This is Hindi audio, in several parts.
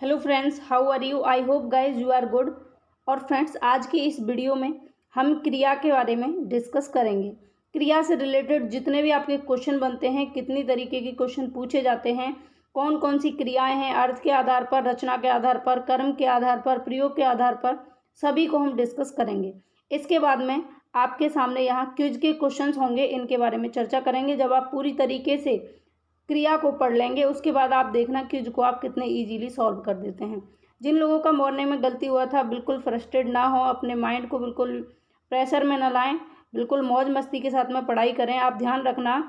Hello friends, how are you? I hope guys you are good. और फ्रेंड्स, आज की इस वीडियो में हम क्रिया के बारे में डिस्कस करेंगे। क्रिया से रिलेटेड जितने भी आपके क्वेश्चन बनते हैं, कितनी तरीके के क्वेश्चन पूछे जाते हैं, कौन कौन सी क्रियाएं हैं, अर्थ के आधार पर, रचना के आधार पर, कर्म के आधार पर, प्रयोग के आधार पर, सभी को हम डिस्कस करेंगे। इसके बाद में आपके सामने यहाँ क्विज के क्वेश्चंस होंगे, इनके बारे में चर्चा करेंगे। जब आप पूरी तरीके से क्रिया को पढ़ लेंगे उसके बाद आप देखना क्विज को आप कितने इजीली सॉल्व कर देते हैं। जिन लोगों का मॉर्निंग में गलती हुआ था, बिल्कुल फ्रस्ट्रेट ना हो, अपने माइंड को बिल्कुल प्रेशर में ना लाएं, बिल्कुल मौज मस्ती के साथ में पढ़ाई करें। आप ध्यान रखना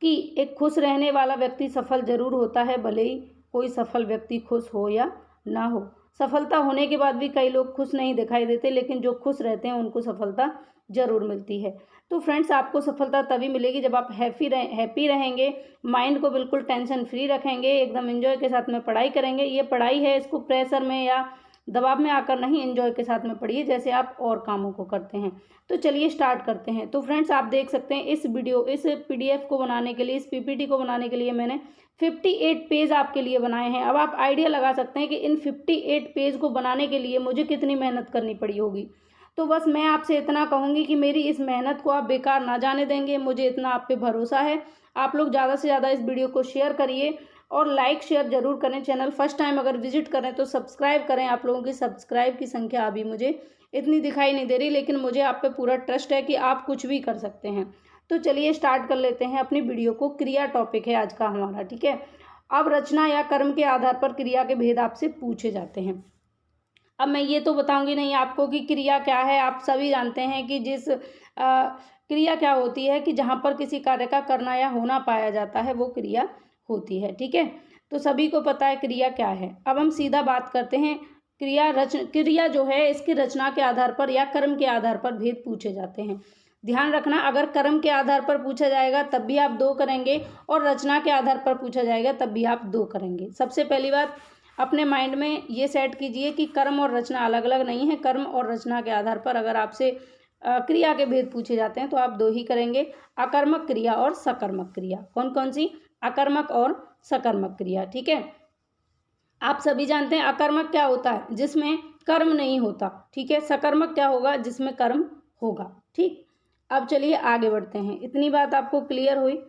कि एक खुश रहने वाला व्यक्ति सफल जरूर होता है, भले ही कोई सफल व्यक्ति खुश हो या ना हो। सफलता होने के बाद भी कई लोग खुश नहीं दिखाई देते, लेकिन जो खुश रहते हैं उनको सफलता जरूर मिलती है। तो फ्रेंड्स, आपको सफलता तभी मिलेगी जब आप हैप्पी रहेंगे, माइंड को बिल्कुल टेंशन फ्री रखेंगे, एकदम एंजॉय के साथ में पढ़ाई करेंगे। ये पढ़ाई है, इसको प्रेशर में या दबाव में आकर नहीं, एंजॉय के साथ में पढ़िए जैसे आप और कामों को करते हैं। तो चलिए स्टार्ट करते हैं। तो फ्रेंड्स, आप देख सकते हैं इस पीडीएफ को बनाने के लिए, इस पीपीटी को बनाने के लिए मैंने 58 पेज आपके लिए बनाए हैं। अब आप आइडिया लगा सकते हैं कि इन 58 पेज को बनाने के लिए मुझे कितनी मेहनत करनी पड़ी होगी। तो बस मैं आपसे इतना कहूँगी कि मेरी इस मेहनत को आप बेकार ना जाने देंगे, मुझे इतना आप पे भरोसा है। आप लोग ज़्यादा से ज़्यादा इस वीडियो को शेयर करिए और लाइक शेयर जरूर करें। चैनल फर्स्ट टाइम अगर विजिट करें तो सब्सक्राइब करें। आप लोगों की सब्सक्राइब की संख्या अभी मुझे इतनी दिखाई नहीं दे रही, लेकिन मुझे आप पे पूरा ट्रस्ट है कि आप कुछ भी कर सकते हैं। तो चलिए स्टार्ट कर लेते हैं अपनी वीडियो को। क्रिया टॉपिक है आज का हमारा, ठीक है। अब रचना या कर्म के आधार पर क्रिया के भेद आपसे पूछे जाते हैं। अब मैं ये तो बताऊंगी नहीं आपको कि क्रिया क्या है। आप सभी जानते हैं कि क्रिया क्या होती है कि जहाँ पर किसी कार्य का करना या होना पाया जाता है वो क्रिया होती है, ठीक है। तो सभी को पता है क्रिया क्या है। अब हम सीधा बात करते हैं। क्रिया जो है, इसकी रचना के आधार पर या कर्म के आधार पर भेद पूछे जाते हैं। ध्यान रखना, अगर कर्म के आधार पर पूछा जाएगा तब भी आप 2 करेंगे और रचना के आधार पर पूछा जाएगा तब भी आप 2 करेंगे। सबसे पहली बात, अपने माइंड में ये सेट कीजिए कि कर्म और रचना अलग अलग नहीं है। कर्म और रचना के आधार पर अगर आपसे क्रिया के भेद पूछे जाते हैं तो आप 2 ही करेंगे, अकर्मक क्रिया और सकर्मक क्रिया। कौन कौन सी? अकर्मक और सकर्मक क्रिया, ठीक है। आप सभी जानते हैं अकर्मक क्या होता है, जिसमें कर्म नहीं होता, ठीक है। सकर्मक क्या होगा? जिसमें कर्म होगा, ठीक। अब चलिए आगे बढ़ते हैं। इतनी बात आपको क्लियर हुई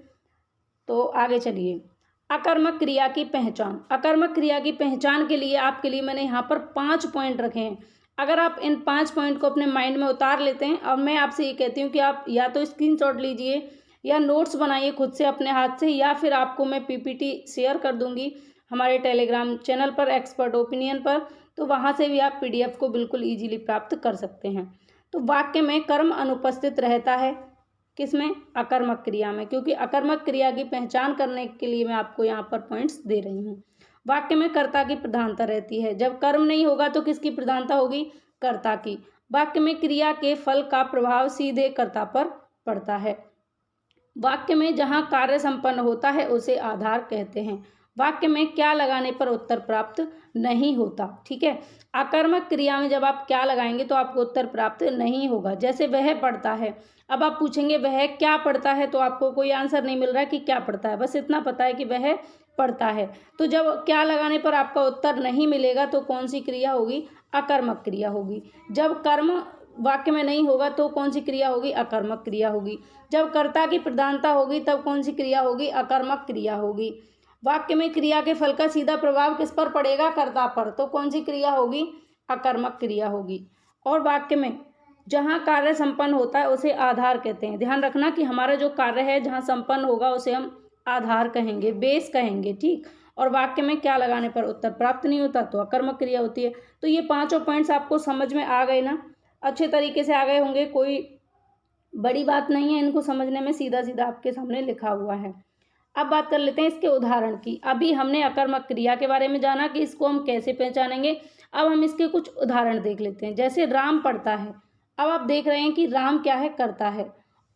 तो आगे चलिए। अकर्मक क्रिया की पहचान। अकर्मक क्रिया की पहचान के लिए आपके लिए मैंने यहाँ पर 5 पॉइंट रखे हैं। अगर आप इन 5 पॉइंट को अपने माइंड में उतार लेते हैं, अब मैं आपसे ये कहती हूँ कि आप या तो स्क्रीनशॉट लीजिए या नोट्स बनाइए खुद से अपने हाथ से, या फिर आपको मैं पीपीटी शेयर कर दूंगी हमारे टेलीग्राम चैनल पर, एक्सपर्ट ओपिनियन पर, तो वहाँ से भी आप पीडीएफ को बिल्कुल ईजिली प्राप्त कर सकते हैं। तो वाक्य में कर्म अनुपस्थित रहता है, किसमें? अकर्मक क्रिया में, क्योंकि अकर्मक क्रिया की पहचान करने के लिए मैं आपको यहाँ पर पॉइंट्स दे रही हूँ। वाक्य में कर्ता की प्रधानता रहती है। जब कर्म नहीं होगा तो किसकी प्रधानता होगी? कर्ता की। वाक्य में क्रिया के फल का प्रभाव सीधे कर्ता पर पड़ता है। वाक्य में जहाँ कार्य संपन्न होता है उसे आधार कहते हैं। वाक्य में क्या लगाने पर उत्तर प्राप्त नहीं होता, ठीक है। आकर्मक क्रिया में जब आप क्या लगाएंगे तो आपको उत्तर प्राप्त नहीं होगा। जैसे वह पढ़ता है, अब आप पूछेंगे वह क्या पढ़ता है, तो आपको कोई आंसर नहीं मिल रहा है कि क्या पढ़ता है, बस इतना पता है कि वह पढ़ता है। तो जब क्या लगाने पर आपका उत्तर नहीं मिलेगा तो कौन सी क्रिया होगी? अकर्मक क्रिया होगी। जब कर्म वाक्य में नहीं होगा तो कौन सी क्रिया होगी? अकर्मक क्रिया होगी। जब कर्ता की प्रधानता होगी तब कौन सी क्रिया होगी? अकर्मक क्रिया होगी। वाक्य में क्रिया के फल का सीधा प्रभाव किस पर पड़ेगा? कर्ता पर, तो कौन सी क्रिया होगी? अकर्मक क्रिया होगी। और वाक्य में जहाँ कार्य संपन्न होता है उसे आधार कहते हैं। ध्यान रखना कि हमारा जो कार्य है जहाँ संपन्न होगा उसे हम आधार कहेंगे, बेस कहेंगे, ठीक। और वाक्य में क्या लगाने पर उत्तर प्राप्त नहीं होता तो अकर्मक क्रिया होती है। तो ये 5 पॉइंट्स आपको समझ में आ गए ना? अच्छे तरीके से आ गए होंगे, कोई बड़ी बात नहीं है इनको समझने में, सीधा सीधा आपके सामने लिखा हुआ है। अब बात कर लेते हैं इसके उदाहरण की। अभी हमने अकर्मक क्रिया के बारे में जाना कि इसको हम कैसे पहचानेंगे। अब हम इसके कुछ उदाहरण देख लेते हैं। जैसे राम पढ़ता है, अब आप देख रहे हैं कि राम क्या है? करता है,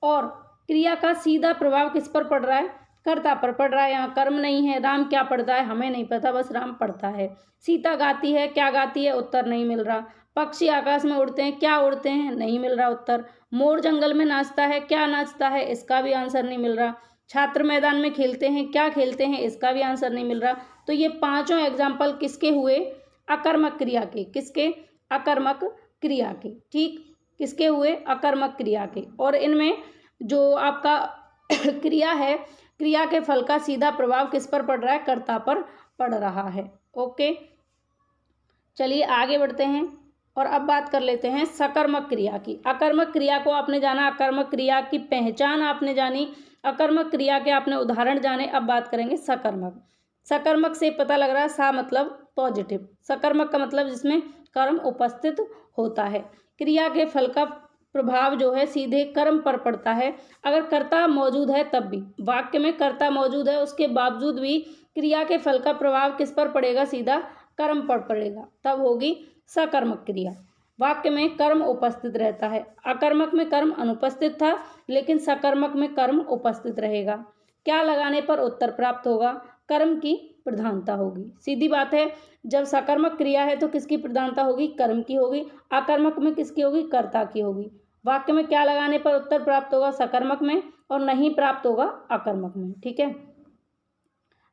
और क्रिया का सीधा प्रभाव किस पर पड़ रहा है? कर्ता पर पड़ रहा है। यहाँ कर्म नहीं है। राम क्या पढ़ता है? हमें नहीं पता, बस राम पढ़ता है। सीता गाती है, क्या गाती है? उत्तर नहीं मिल रहा। पक्षी आकाश में उड़ते हैं, क्या उड़ते हैं? नहीं मिल रहा उत्तर। मोर जंगल में नाचता है, क्या नाचता है? इसका भी आंसर नहीं मिल रहा। छात्र मैदान में खेलते हैं, क्या खेलते हैं, इसका भी आंसर नहीं मिल रहा। तो ये पांचों एग्जाम्पल किसके हुए? अकर्मक क्रिया के। किसके? अकर्मक क्रिया के। ठीक, किसके हुए? अकर्मक क्रिया के। और इनमें जो आपका क्रिया है, क्रिया के फल का सीधा प्रभाव किस पर पड़ रहा है? कर्ता पर पड़ रहा है। ओके, चलिए आगे बढ़ते हैं और अब बात कर लेते हैं सकर्मक क्रिया की। अकर्मक क्रिया को आपने जाना, अकर्मक क्रिया की पहचान आपने जानी, अकर्मक क्रिया के आपने उदाहरण जाने। अब बात करेंगे सकर्मक। सकर्मक से पता लग रहा है, सा मतलब पॉजिटिव, सकर्मक का मतलब जिसमें कर्म उपस्थित होता है। क्रिया के फल का प्रभाव जो है सीधे कर्म पर पड़ता है। अगर कर्ता मौजूद है तब भी, वाक्य में कर्ता मौजूद है उसके बावजूद भी क्रिया के फल का प्रभाव किस पर पड़ेगा? सीधा कर्म पर पड़ेगा, तब होगी सकर्मक क्रिया। वाक्य में कर्म उपस्थित रहता है। अकर्मक में कर्म अनुपस्थित था, लेकिन सकर्मक में कर्म उपस्थित रहेगा। क्या लगाने पर उत्तर प्राप्त होगा? कर्म की प्रधानता होगी। सीधी बात है, जब सकर्मक क्रिया है तो किसकी प्रधानता होगी? कर्म की होगी। अकर्मक में किसकी होगी? कर्ता की होगी। वाक्य में क्या लगाने पर उत्तर प्राप्त होगा? सकर्मक में, और नहीं प्राप्त होगा अकर्मक में। ठीक है,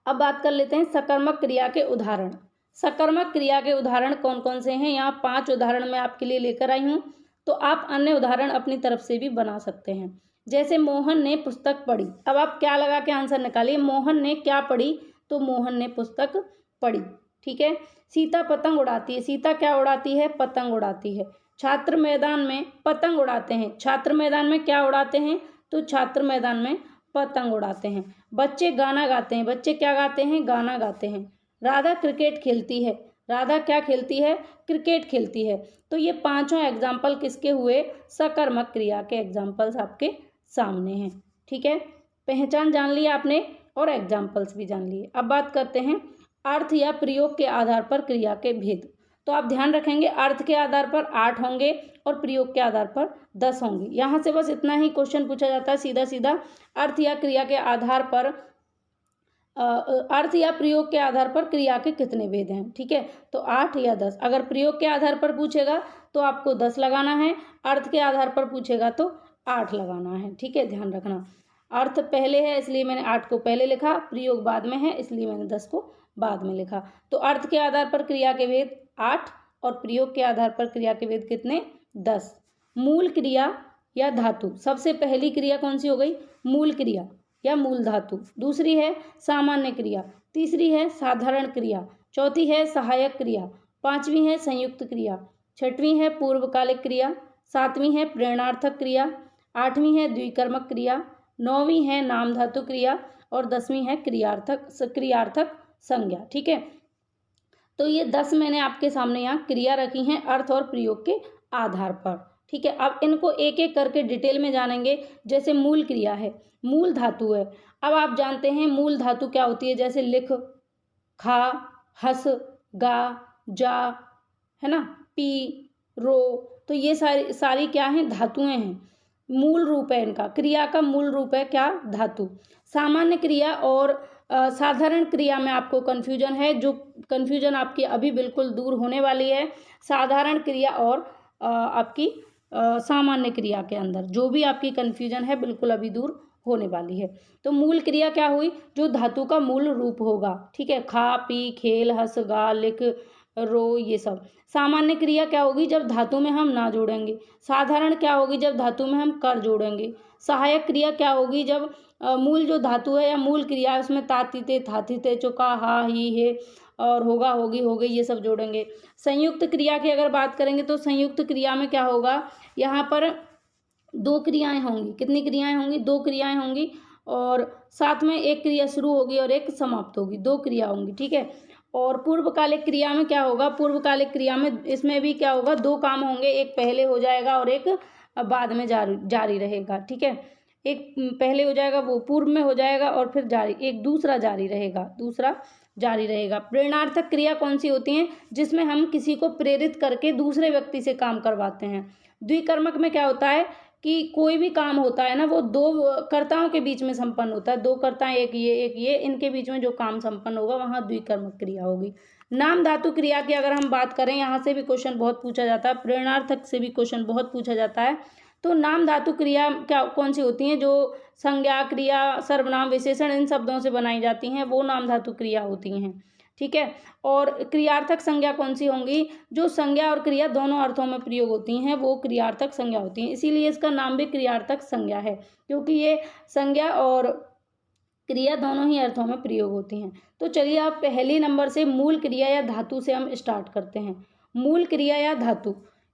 अब बात कर लेते हैं सकर्मक क्रिया के उदाहरण। सकर्मक क्रिया के उदाहरण कौन कौन से हैं? यहाँ 5 उदाहरण मैं आपके लिए लेकर आई हूँ, तो आप अन्य उदाहरण अपनी तरफ से भी बना सकते हैं। जैसे मोहन ने पुस्तक पढ़ी। अब आप क्या लगा के आंसर निकालिए। मोहन ने क्या पढ़ी? तो मोहन ने पुस्तक पढ़ी। ठीक है, सीता पतंग उड़ाती है। सीता क्या उड़ाती है? पतंग उड़ाती है। छात्र मैदान में पतंग उड़ाते हैं। छात्र मैदान में क्या उड़ाते हैं? तो छात्र मैदान में पतंग उड़ाते हैं। बच्चे गाना गाते हैं। बच्चे क्या गाते हैं? गाना गाते हैं। राधा क्रिकेट खेलती है। राधा क्या खेलती है? क्रिकेट खेलती है। तो ये पांचों एग्जाम्पल किसके हुए? सकर्मक क्रिया के एग्जाम्पल्स आपके सामने हैं। ठीक है, पहचान जान ली आपने और एग्जाम्पल्स भी जान लिए। अब बात करते हैं अर्थ या प्रयोग के आधार पर क्रिया के भेद। तो आप ध्यान रखेंगे, अर्थ के आधार पर 8 होंगे और प्रयोग के आधार पर 10 होंगे। यहाँ से बस इतना ही क्वेश्चन पूछा जाता है सीधा सीधा, अर्थ या क्रिया के आधार पर अर्थ या प्रयोग के आधार पर क्रिया के कितने भेद हैं। ठीक है, तो 8 या 10। अगर प्रयोग के आधार पर पूछेगा तो आपको 10 लगाना है, अर्थ के आधार पर पूछेगा तो 8 लगाना है। ठीक है, ध्यान रखना, अर्थ पहले है इसलिए मैंने 8 को पहले लिखा, प्रयोग बाद में है इसलिए मैंने 10 को बाद में लिखा। तो अर्थ के आधार पर क्रिया के भेद 8 और प्रयोग के आधार पर क्रिया के भेद कितने? 10। मूल क्रिया या धातु। सबसे पहली क्रिया कौन सी हो गई? मूल क्रिया या मूल धातु। दूसरी है सामान्य क्रिया। तीसरी है साधारण क्रिया। चौथी है सहायक क्रिया। पांचवी है संयुक्त क्रिया। छठवीं है पूर्वकालिक क्रिया। सातवीं है प्रेरणार्थक क्रिया। आठवीं है द्विकर्मक क्रिया। नौवीं है नाम धातु क्रिया और 10वीं है क्रियार्थक संज्ञा। ठीक है, तो ये 10 मैंने आपके सामने यहाँ क्रिया रखी हैं अर्थ और प्रयोग के आधार पर। ठीक है, अब इनको एक एक करके डिटेल में जानेंगे। जैसे मूल क्रिया है, मूल धातु है। अब आप जानते हैं मूल धातु क्या होती है, जैसे लिख, खा, हंस, गा, जा, है ना, पी, रो, तो ये सारी क्या हैं? धातुएं हैं। मूल रूप है इनका, क्रिया का मूल रूप है क्या? धातु। सामान्य क्रिया और साधारण क्रिया में आपको कन्फ्यूजन है, जो कन्फ्यूजन आपकी अभी बिल्कुल दूर होने वाली है। साधारण क्रिया और आपकी सामान्य क्रिया के अंदर जो भी आपकी कन्फ्यूजन है बिल्कुल अभी दूर होने वाली है। तो मूल क्रिया क्या हुई? जो धातु का मूल रूप होगा। ठीक है, खा, पी, खेल, हंस, गा, लिख, रो, ये सब। सामान्य क्रिया क्या होगी? जब धातु में हम ना जोड़ेंगे। साधारण क्या होगी? जब धातु में हम कर जोड़ेंगे। सहायक क्रिया क्या होगी? जब मूल जो धातु है या मूल क्रिया है उसमें ता, ती, ते, था, थी, ते, चुका, हा, ही, हे और होगा, होगी, हो गई, ये सब जोड़ेंगे। संयुक्त क्रिया की अगर बात करेंगे तो संयुक्त क्रिया में क्या होगा? यहाँ पर 2 क्रियाएं होंगी। कितनी क्रियाएं होंगी? 2 क्रियाएं होंगी और साथ में एक क्रिया शुरू होगी और एक समाप्त होगी। 2 क्रिया होंगी। ठीक है, और पूर्वकालिक क्रिया में क्या होगा? पूर्वकालिक क्रिया में इसमें भी क्या होगा? 2 काम होंगे, एक पहले हो जाएगा और एक बाद में जारी रहेगा। ठीक है, एक पहले हो जाएगा वो पूर्व में हो जाएगा और फिर जारी, एक दूसरा जारी रहेगा। प्रेरणार्थक क्रिया कौन सी होती है? जिसमें हम किसी को प्रेरित करके दूसरे व्यक्ति से काम करवाते हैं। द्विकर्मक में क्या होता है कि कोई भी काम होता है ना, वो 2 कर्ताओं के बीच में संपन्न होता है। 2 कर्ता, एक ये, इनके बीच में जो काम संपन्न होगा वहाँ द्विकर्मक क्रिया होगी। नाम धातु क्रिया की अगर हम बात करें, यहाँ से भी क्वेश्चन बहुत पूछा जाता है, प्रेरणार्थक से भी क्वेश्चन बहुत पूछा जाता है। तो नाम धातु क्रिया क्या कौन सी होती हैं, जो संज्ञा, क्रिया, सर्वनाम, विशेषण इन शब्दों से बनाई जाती हैं, वो नाम धातु क्रिया होती हैं। ठीक है। और क्रियार्थक संज्ञा कौन सी होंगी, जो संज्ञा और क्रिया दोनों अर्थों में प्रयोग होती हैं, वो क्रियार्थक संज्ञा होती हैं। इसीलिए इसका नाम भी क्रियार्थक संज्ञा है, क्योंकि ये संज्ञा और क्रिया दोनों ही अर्थों में प्रयोग होती हैं। तो चलिए आप पहली नंबर से मूल क्रिया या धातु से हम स्टार्ट करते हैं। मूल क्रिया या धातु।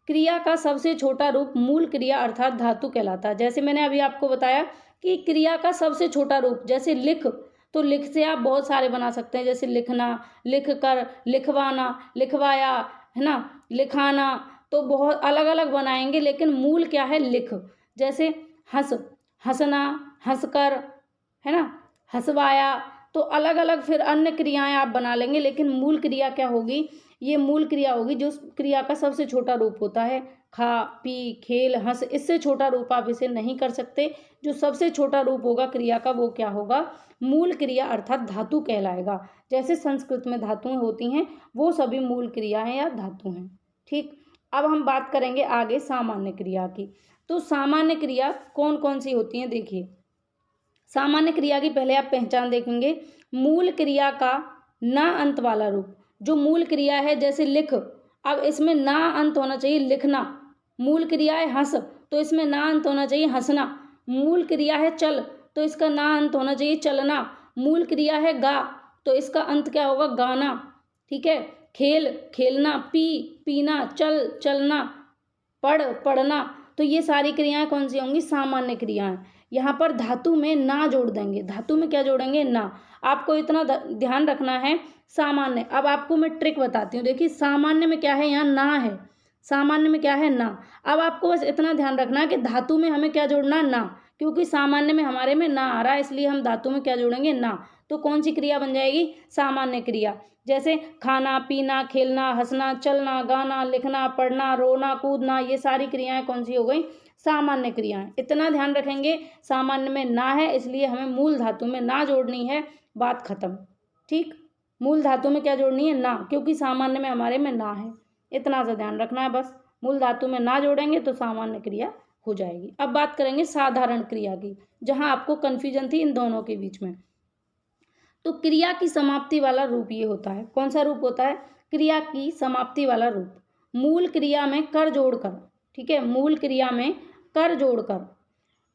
क्रिया का सबसे छोटा रूप मूल क्रिया अर्थात धातु कहलाता है। जैसे मैंने अभी आपको बताया कि क्रिया का सबसे छोटा रूप, जैसे लिख, तो लिख से आप बहुत सारे बना सकते हैं, जैसे लिखना, लिख कर, लिखवाना, लिखवाया, है ना, लिखाना, तो बहुत अलग अलग बनाएंगे, लेकिन मूल क्या है, लिख। जैसे हंस, हंसना, हंसकर, है ना, हंसवाया, तो अलग अलग फिर अन्य क्रियाएं आप बना लेंगे, लेकिन मूल क्रिया क्या होगी, ये मूल क्रिया होगी जो क्रिया का सबसे छोटा रूप होता है। खा, पी, खेल, हंस, इससे छोटा रूप आप इसे नहीं कर सकते। जो सबसे छोटा रूप होगा क्रिया का वो क्या होगा, मूल क्रिया अर्थात धातु कहलाएगा। जैसे संस्कृत में धातुएं होती हैं, वो सभी मूल क्रियाएं या धातु हैं। ठीक। अब हम बात करेंगे आगे सामान्य क्रिया की। तो सामान्य क्रिया कौन कौन सी होती हैं, देखिए। सामान्य क्रिया की पहले आप पहचान देखेंगे। मूल क्रिया का ना अंत वाला रूप, जो मूल क्रिया है, जैसे लिख, अब इसमें ना अंत होना चाहिए, लिखना। मूल क्रिया है हंस, तो इसमें ना अंत होना चाहिए, हंसना। मूल क्रिया है चल, तो इसका ना अंत होना चाहिए, चलना। मूल क्रिया है गा, तो इसका अंत क्या होगा, गाना। ठीक है। खेल, खेलना। पी, पीना। चल, चलना। पढ़, पढ़ना। तो ये सारी क्रियाएं कौन सी होंगी, सामान्य क्रियाएं। यहाँ पर धातु में ना जोड़ देंगे। धातु में क्या जोड़ेंगे, ना। आपको इतना ध्यान रखना है। सामान्य, अब आपको मैं ट्रिक बताती हूँ। देखिए सामान्य में क्या है, यहाँ ना है। सामान्य में क्या है, ना। अब आपको बस इतना ध्यान रखना है कि धातु में हमें क्या जोड़ना, ना, क्योंकि सामान्य में हमारे में ना आ रहा है, इसलिए हम धातु में क्या जोड़ेंगे, ना। तो कौन सी क्रिया बन जाएगी, सामान्य क्रिया। जैसे खाना, पीना, खेलना, हंसना, चलना, गाना, लिखना, पढ़ना, रोना, कूदना, ये सारी क्रियाएं कौन सी हो गई, सामान्य क्रियाएं। इतना ध्यान रखेंगे, सामान्य में ना है, इसलिए हमें मूल धातु में ना जोड़नी है, बात खत्म। ठीक। मूल धातु में क्या जोड़नी है, ना, क्योंकि सामान्य में हमारे में ना है। इतना सा ध्यान रखना है बस। मूल धातु में ना जोड़ेंगे तो सामान्य क्रिया हो जाएगी। अब बात करेंगे साधारण क्रिया की, जहां आपको कन्फ्यूजन थी इन दोनों के बीच में। तो क्रिया की समाप्ति वाला रूप ये होता है। कौन सा रूप होता है, क्रिया की समाप्ति वाला रूप। मूल क्रिया में कर जोड़कर, ठीक है, मूल क्रिया में कर जोड़कर,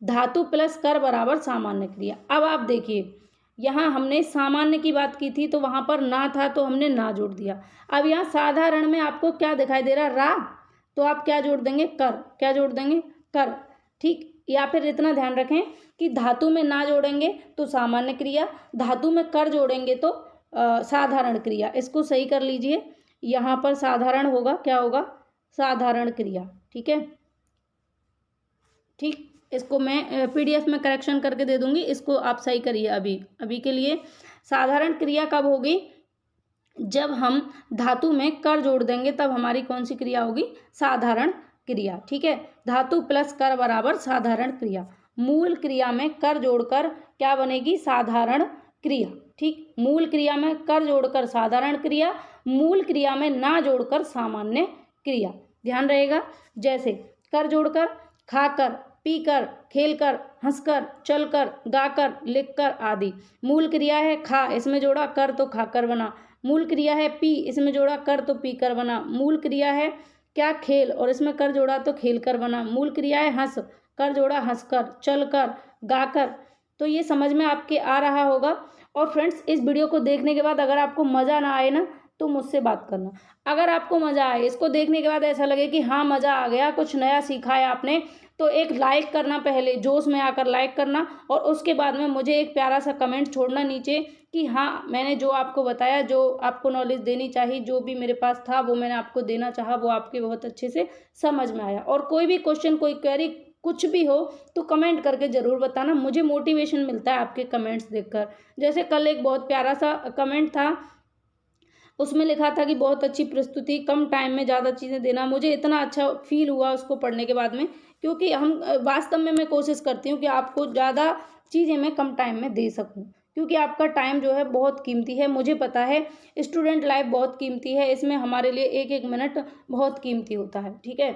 धातु प्लस कर बराबर सामान्य क्रिया। अब आप देखिए, यहाँ हमने सामान्य की बात की थी, तो वहां पर ना था, तो हमने ना जोड़ दिया। अब यहाँ साधारण में आपको क्या दिखाई दे रहा, रा, तो आप क्या जोड़ देंगे, कर। क्या जोड़ देंगे, कर। ठीक। या फिर इतना ध्यान रखें कि धातु में ना जोड़ेंगे तो सामान्य क्रिया, धातु में कर जोड़ेंगे तो साधारण क्रिया। इसको सही कर लीजिए। यहाँ पर साधारण होगा, क्या होगा, साधारण क्रिया। ठीक है। ठीक। इसको मैं PDF में करेक्शन करके दे दूंगी, इसको आप सही करिए। अभी अभी के लिए साधारण क्रिया कब होगी, जब हम धातु में कर जोड़ देंगे, तब हमारी कौन सी क्रिया होगी, साधारण क्रिया। ठीक है। धातु प्लस कर बराबर साधारण क्रिया। मूल क्रिया में कर जोड़कर क्या बनेगी, साधारण क्रिया। ठीक। मूल क्रिया में कर जोड़कर साधारण क्रिया, मूल क्रिया में ना जोड़कर सामान्य क्रिया। ध्यान रहेगा। जैसे कर जोड़कर खाकर, पीकर, खेलकर, हंसकर, चलकर, गाकर, लिखकर आदि। मूल क्रिया है खा, इसमें जोड़ा कर तो खाकर बना। मूल क्रिया है पी, इसमें जोड़ा कर तो पीकर बना। मूल क्रिया है क्या, खेल, और इसमें कर जोड़ा तो खेलकर बना। मूल क्रिया है हंस, कर जोड़ा हंसकर, चलकर, गाकर। तो ये समझ में आपके आ रहा होगा। और फ्रेंड्स, इस वीडियो को देखने के बाद अगर आपको मज़ा ना आए ना, तो मुझसे बात करना। अगर आपको मज़ा आए, इसको देखने के बाद ऐसा लगे कि हाँ मज़ा आ गया, कुछ नया सीखा है आपने, तो एक लाइक करना, पहले जोश में आकर लाइक करना, और उसके बाद में मुझे एक प्यारा सा कमेंट छोड़ना नीचे कि हाँ मैंने जो आपको बताया, जो आपको नॉलेज देनी चाहिए, जो भी मेरे पास था वो मैंने आपको देना चाहा, वो आपके बहुत अच्छे से समझ में आया। और कोई भी क्वेश्चन, कोई क्वेरी, कुछ भी हो तो कमेंट करके ज़रूर बताना। मुझे मोटिवेशन मिलता है आपके कमेंट्स देखकर। जैसे कल एक बहुत प्यारा सा कमेंट था, उसमें लिखा था कि बहुत अच्छी प्रस्तुति, कम टाइम में ज़्यादा चीज़ें देना। मुझे इतना अच्छा फील हुआ उसको पढ़ने के बाद में, क्योंकि हम वास्तव में मैं कोशिश करती हूँ कि आपको ज़्यादा चीज़ें मैं कम टाइम में दे सकूँ, क्योंकि आपका टाइम जो है बहुत कीमती है। मुझे पता है स्टूडेंट लाइफ बहुत कीमती है, इसमें हमारे लिए एक एक मिनट बहुत कीमती होता है। ठीक है।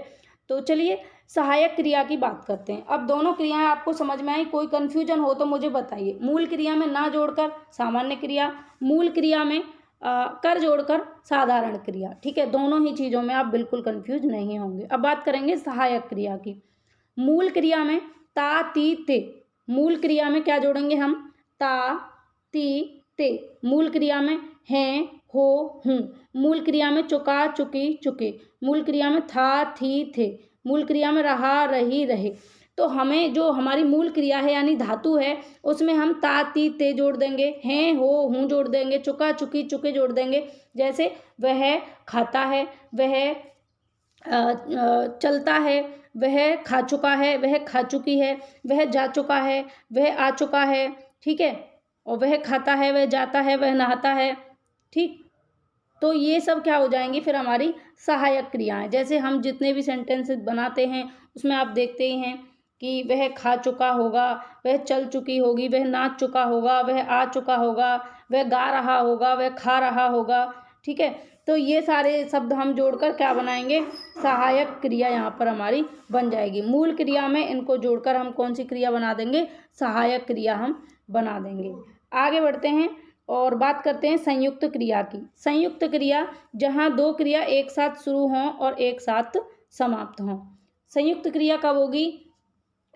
तो चलिए सहायक क्रिया की बात करते हैं। अब दोनों क्रियाएं आपको समझ में आई, कोई कन्फ्यूजन हो तो मुझे बताइए। मूल क्रिया में ना जोड़कर सामान्य क्रिया, मूल क्रिया में कर जोड़कर साधारण क्रिया। ठीक है, दोनों ही चीज़ों में आप बिल्कुल कंफ्यूज नहीं होंगे। अब बात करेंगे सहायक क्रिया की। मूल क्रिया में ता ती ते, मूल क्रिया में क्या जोड़ेंगे हम? ता ती ते। मूल क्रिया में हैं हो हूँ, मूल क्रिया में चुका चुकी चुके, मूल क्रिया में था थी थे, मूल क्रिया में रहा रही रहे। तो हमें जो हमारी मूल क्रिया है यानी धातु है, उसमें हम ता ती ते जोड़ देंगे, हैं हो हूँ जोड़ देंगे, चुका चुकी चुके जोड़ देंगे। जैसे वह खाता है, वह चलता है, वह खा चुका है, वह खा चुकी है, वह जा चुका है, वह आ चुका है। ठीक है, और वह खाता है, वह जाता है, वह नहाता है। ठीक, तो ये सब क्या हो जाएंगी फिर हमारी सहायक क्रियाएं। जैसे हम जितने भी सेंटेंसेस बनाते हैं उसमें आप देखते ही हैं कि वह खा चुका होगा, वह चल चुकी होगी, वह नाच चुका होगा, वह आ चुका होगा, वह गा रहा होगा, वह खा रहा होगा। ठीक है, तो ये सारे शब्द हम जोड़कर क्या बनाएंगे? सहायक क्रिया यहाँ पर हमारी बन जाएगी। मूल क्रिया में इनको जोड़कर हम कौन सी क्रिया बना देंगे? सहायक क्रिया हम बना देंगे। आगे बढ़ते हैं और बात करते हैं संयुक्त क्रिया की। संयुक्त क्रिया जहाँ दो क्रिया एक साथ शुरू हों और एक साथ समाप्त हों। संयुक्त क्रिया कब होगी?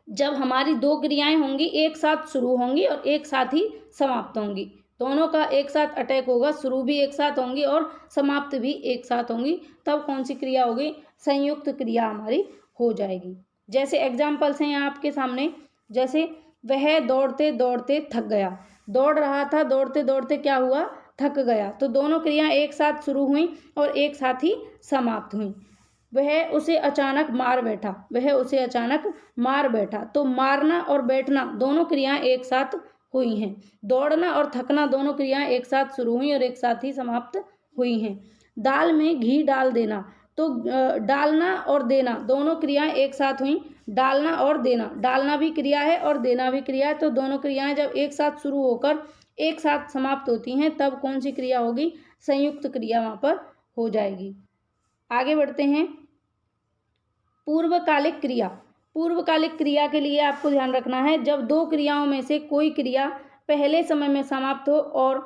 जब हमारी दो क्रियाएं होंगी, एक साथ शुरू होंगी और एक साथ ही समाप्त होंगी। दोनों का एक साथ अटैक होगा, शुरू भी एक साथ होंगी और समाप्त भी एक साथ होंगी। तब कौन सी क्रिया होगी? संयुक्त क्रिया हमारी हो जाएगी। जैसे एग्जाम्पल्स हैं यहाँ आपके सामने। जैसे वह दौड़ते दौड़ते थक गया, दौड़ रहा था, दौड़ते दौड़ते क्या हुआ? थक गया। तो दोनों क्रियाएं एक साथ शुरू हुई और एक साथ ही समाप्त हुई। वह उसे अचानक मार बैठा, वह उसे अचानक मार बैठा। तो मारना और बैठना दोनों क्रियाएं एक साथ हुई हैं। दौड़ना और थकना दोनों क्रियाएं एक साथ शुरू हुई और एक साथ ही समाप्त हुई हैं। दाल में घी डाल देना, तो डालना और देना दोनों क्रियाएं एक साथ हुई। डालना और देना, डालना भी क्रिया है और देना भी क्रिया है। तो दोनों क्रियाएं जब एक साथ शुरू होकर एक साथ समाप्त होती हैं तब कौन सी क्रिया होगी? संयुक्त क्रिया वहाँ पर हो जाएगी। आगे बढ़ते हैं। पूर्वकालिक क्रिया। पूर्वकालिक क्रिया के लिए आपको ध्यान रखना है, जब दो क्रियाओं में से कोई क्रिया पहले समय में समाप्त हो और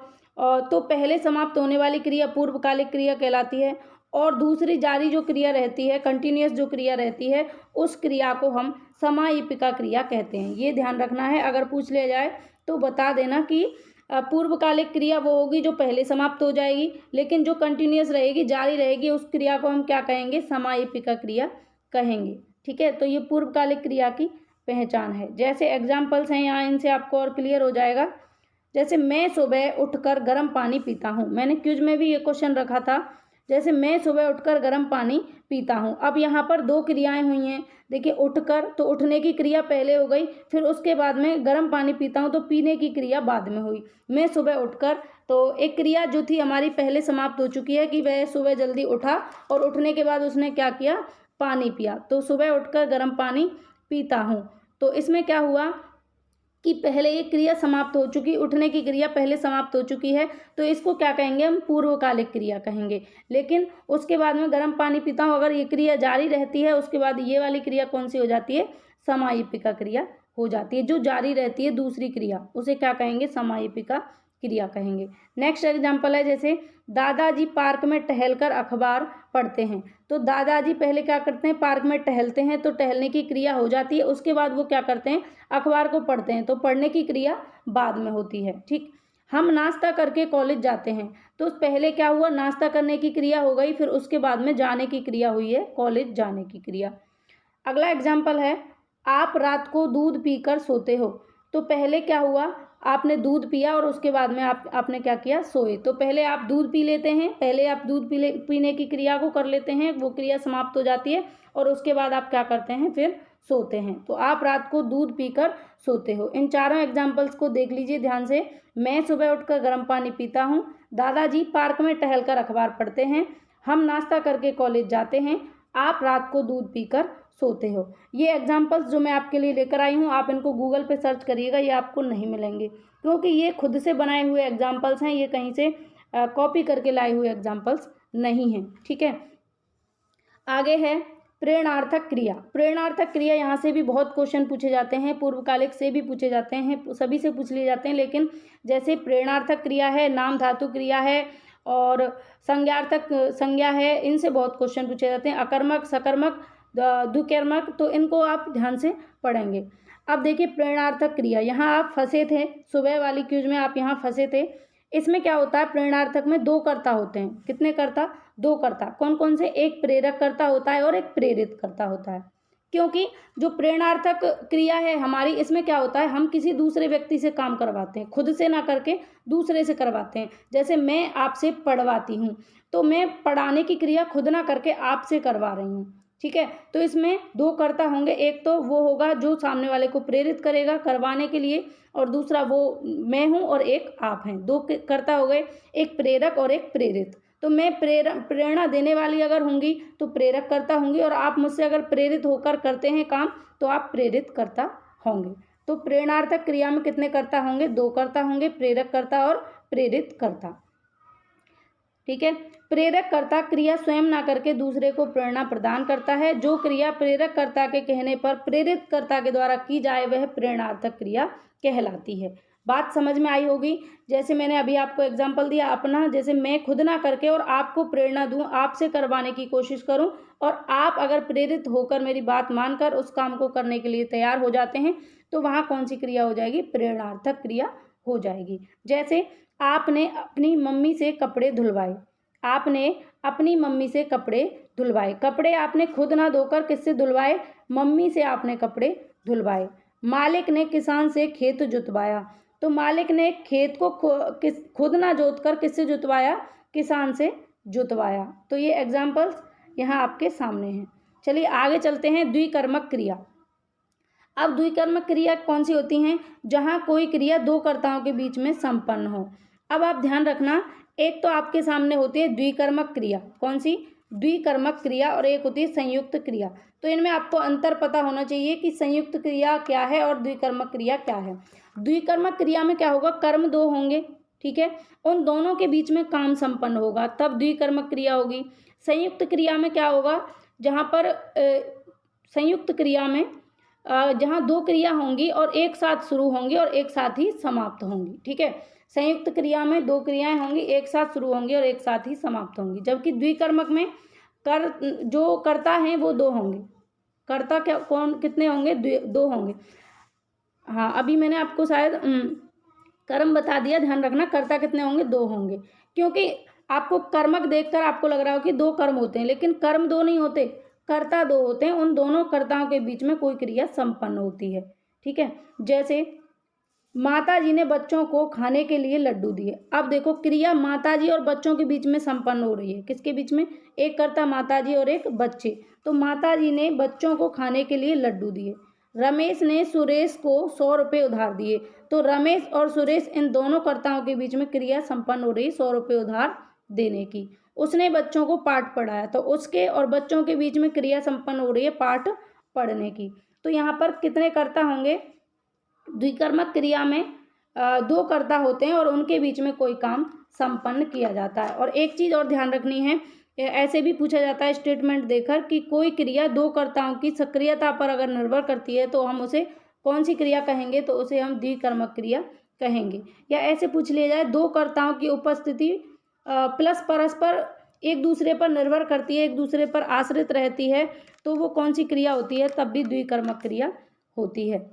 तो पहले समाप्त होने वाली क्रिया पूर्वकालिक क्रिया कहलाती है, और दूसरी जारी जो क्रिया रहती है, कंटिन्यूअस जो क्रिया रहती है, उस क्रिया को हम समायिपिका क्रिया कहते हैं। ये ध्यान रखना है, अगर पूछ लिया जाए तो बता देना कि पूर्वकालिक क्रिया वो होगी जो पहले समाप्त हो जाएगी, लेकिन जो कंटिन्यूअस रहेगी, जारी रहेगी, उस क्रिया को हम क्या कहेंगे? समायिपिका क्रिया कहेंगे। ठीक है, तो ये पूर्वकालिक क्रिया की पहचान है। जैसे एग्जाम्पल्स हैं यहाँ, इनसे आपको और क्लियर हो जाएगा। जैसे मैं सुबह उठकर गर्म पानी पीता हूँ। मैंने क्विज में भी ये क्वेश्चन रखा था। जैसे मैं सुबह उठकर गर्म पानी पीता हूँ। अब यहाँ पर दो क्रियाएं हुई हैं। देखिए, उठकर तो उठने की क्रिया पहले हो गई, फिर उसके बाद में गर्म पानी पीता हूँ तो पीने की क्रिया बाद में हुई। मैं सुबह उठकर, तो एक क्रिया जो थी हमारी पहले समाप्त हो चुकी है कि वह सुबह जल्दी उठा और उठने के बाद उसने क्या किया? पानी पिया। तो सुबह उठकर गर्म पानी पीता हूँ, तो इसमें क्या हुआ कि पहले एक क्रिया समाप्त हो चुकी, उठने की क्रिया पहले समाप्त हो चुकी है, तो इसको क्या कहेंगे? हम पूर्वकालिक क्रिया कहेंगे। लेकिन उसके बाद में गर्म पानी पीता हूँ, अगर ये क्रिया जारी रहती है, उसके बाद ये वाली क्रिया कौन सी हो जाती है? समायिपिका क्रिया हो जाती है। जो जारी रहती है दूसरी क्रिया, उसे क्या कहेंगे? समायिपिका क्रिया कहेंगे। नेक्स्ट एग्जाम्पल है, जैसे दादाजी पार्क में टहलकर अखबार पढ़ते हैं। तो दादाजी पहले क्या करते हैं? पार्क में टहलते हैं, तो टहलने की क्रिया हो जाती है। उसके बाद वो क्या करते हैं? अखबार को पढ़ते हैं, तो पढ़ने की क्रिया बाद में होती है। ठीक, हम नाश्ता करके कॉलेज जाते हैं। तो पहले क्या हुआ? नाश्ता करने की क्रिया हो गई, फिर उसके बाद में जाने की क्रिया हुई है, कॉलेज जाने की क्रिया। अगला एग्जाम्पल है, आप रात को दूध पीकर सोते हो। तो पहले क्या हुआ? आपने दूध पिया और उसके बाद में आपने क्या किया? सोए। तो पहले आप दूध पी लेते हैं, पहले आप दूध पीने की क्रिया को कर लेते हैं, वो क्रिया समाप्त हो जाती है और उसके बाद आप क्या करते हैं? फिर सोते हैं। तो आप रात को दूध पीकर सोते हो। इन चारों एग्जाम्पल्स को देख लीजिए ध्यान से। मैं सुबह उठकर गर्म पानी पीता हूँ, दादाजी पार्क में टहलकर अखबार पढ़ते हैं, हम नाश्ता करके कॉलेज जाते हैं, आप रात को दूध पीकर सोते हो। ये एग्जाम्पल्स जो मैं आपके लिए लेकर आई हूँ, आप इनको गूगल पे सर्च करिएगा, ये आपको नहीं मिलेंगे, क्योंकि ये खुद से बनाए हुए एग्जाम्पल्स हैं, ये कहीं से कॉपी करके लाए हुए एग्जाम्पल्स नहीं हैं। ठीक है, आगे है प्रेरणार्थक क्रिया। प्रेरणार्थक क्रिया यहाँ से भी बहुत क्वेश्चन पूछे जाते हैं, पूर्वकालिक से भी पूछे जाते हैं, सभी से पूछ लिए जाते हैं। लेकिन जैसे प्रेरणार्थक क्रिया है, नाम धातु क्रिया है और संज्ञार्थक संज्ञा है, इनसे बहुत क्वेश्चन पूछे जाते हैं। अकर्मक, सकर्मक, द्विकर्मक, तो इनको आप ध्यान से पढ़ेंगे। अब देखिए प्रेरणार्थक क्रिया, यहाँ आप फंसे थे, सुबह वाली क्यूज में आप यहाँ फंसे थे। इसमें क्या होता है, प्रेरणार्थक में दो कर्ता होते हैं। कितने कर्ता? दो कर्ता। कौन कौन से? एक प्रेरक कर्ता होता है और एक प्रेरित कर्ता होता है। क्योंकि जो प्रेरणार्थक क्रिया है हमारी, इसमें क्या होता है, हम किसी दूसरे व्यक्ति से काम करवाते हैं, खुद से ना करके दूसरे से करवाते हैं। जैसे मैं आपसे पढ़वाती हूँ, तो मैं पढ़ाने की क्रिया खुद ना करके आपसे करवा रही हूँ, ठीक है। तो इसमें दो कर्ता होंगे, एक तो वो होगा जो सामने वाले को प्रेरित करेगा करवाने के लिए, और दूसरा वो मैं हूँ और एक आप हैं। दो कर्ता हो गए, एक प्रेरक और एक प्रेरित। तो मैं प्रेरणा देने वाली अगर होंगी तो प्रेरक कर्ता होंगी, और आप मुझसे अगर प्रेरित होकर करते हैं काम तो आप प्रेरित कर्ता होंगे। तो प्रेरणार्थक क्रिया में कितने कर्ता होंगे? दो कर्ता होंगे, प्रेरक कर्ता और प्रेरित कर्ता, ठीक है। प्रेरक कर्ता क्रिया स्वयं ना करके दूसरे को प्रेरणा प्रदान करता है। जो क्रिया प्रेरक कर्ता के कहने पर प्रेरित कर्ता के द्वारा की जाए वह प्रेरणार्थक क्रिया कहलाती है। बात समझ में आई होगी। जैसे मैंने अभी आपको एग्जाम्पल दिया अपना, जैसे मैं खुद ना करके और आपको प्रेरणा दूं, आपसे करवाने की कोशिश करूं, और आप अगर प्रेरित होकर मेरी बात मानकर उस काम को करने के लिए तैयार हो जाते हैं, तो वहाँ कौन सी क्रिया हो जाएगी? प्रेरणार्थक क्रिया हो जाएगी। जैसे आपने अपनी मम्मी से कपड़े धुलवाए, आपने अपनी मम्मी से कपड़े धुलवाए। कपड़े आपने खुद ना धोकर किससे धुलवाए? मम्मी से आपने कपड़े धुलवाए। मालिक ने किसान से खेत जुतवाया, तो मालिक ने खेत को खुद ना जोतकर किससे जुतवाया? किसान से जुतवाया। तो ये एग्जाम्पल्स यहाँ आपके सामने हैं। चलिए आगे चलते हैं। द्विकर्मक क्रिया। अब द्विकर्मक क्रिया कौन सी होती हैं? जहाँ कोई क्रिया दो कर्ताओं के बीच में संपन्न हो। अब आप ध्यान रखना, एक तो आपके सामने होती है द्विकर्मक क्रिया। कौन सी? द्विकर्मक क्रिया। और एक होती है संयुक्त क्रिया। तो इनमें आपको अंतर पता होना चाहिए कि संयुक्त क्रिया क्या है और द्विकर्मक क्रिया क्या है। द्विकर्मक क्रिया में क्या होगा? कर्म दो होंगे, ठीक है, उन दोनों के बीच में काम संपन्न होगा, तब द्विकर्मक क्रिया होगी। संयुक्त क्रिया में क्या होगा? जहाँ पर संयुक्त क्रिया में जहाँ दो क्रिया होंगी और एक साथ शुरू होंगी और एक साथ ही समाप्त होंगी, ठीक है। संयुक्त क्रिया में दो क्रियाएं होंगी, एक साथ शुरू होंगी और एक साथ ही समाप्त होंगी। जबकि द्विकर्मक में जो कर्ता हैं वो दो होंगे। कर्ता क्या कौन कितने होंगे? दो होंगे। हाँ, अभी मैंने आपको शायद कर्म बता दिया, ध्यान रखना। कर्ता कितने होंगे? दो होंगे। क्योंकि आपको कर्मक देखकर आपको लग रहा हो कि दो कर्म होते हैं, लेकिन कर्म दो नहीं होते, कर्ता दो होते हैं। उन दोनों कर्ताओं के बीच में कोई क्रिया संपन्न होती है, ठीक है। जैसे माता जी ने बच्चों को खाने के लिए लड्डू दिए। अब देखो क्रिया माता जी और बच्चों के बीच में संपन्न हो रही है। किसके बीच में? एक कर्ता माता जी और एक बच्चे। तो माता जी ने बच्चों को खाने के लिए लड्डू दिए। रमेश ने सुरेश को 100 रुपये उधार दिए। तो रमेश और सुरेश इन दोनों कर्ताओं के बीच में क्रिया संपन्न हो रही है 100 रुपये उधार देने की। उसने बच्चों को पाठ पढ़ाया, तो उसके और बच्चों के बीच में क्रिया संपन्न हो रही है पाठ पढ़ने की। तो यहाँ पर कितने कर्ता होंगे? द्विकर्मक क्रिया में दो कर्ता होते हैं और उनके बीच में कोई काम संपन्न किया जाता है। और एक चीज़ और ध्यान रखनी है, ऐसे भी पूछा जाता है स्टेटमेंट देकर कि कोई क्रिया दो कर्ताओं की सक्रियता पर अगर निर्भर करती है तो हम उसे कौन सी क्रिया कहेंगे? तो उसे हम द्विकर्मक क्रिया कहेंगे। या ऐसे पूछ लिया जाए, दो कर्ताओं की उपस्थिति प्लस परस्पर एक दूसरे पर निर्भर करती है, एक दूसरे पर आश्रित रहती है, तो वो कौन सी क्रिया होती है? तब भी द्विकर्मक क्रिया होती है।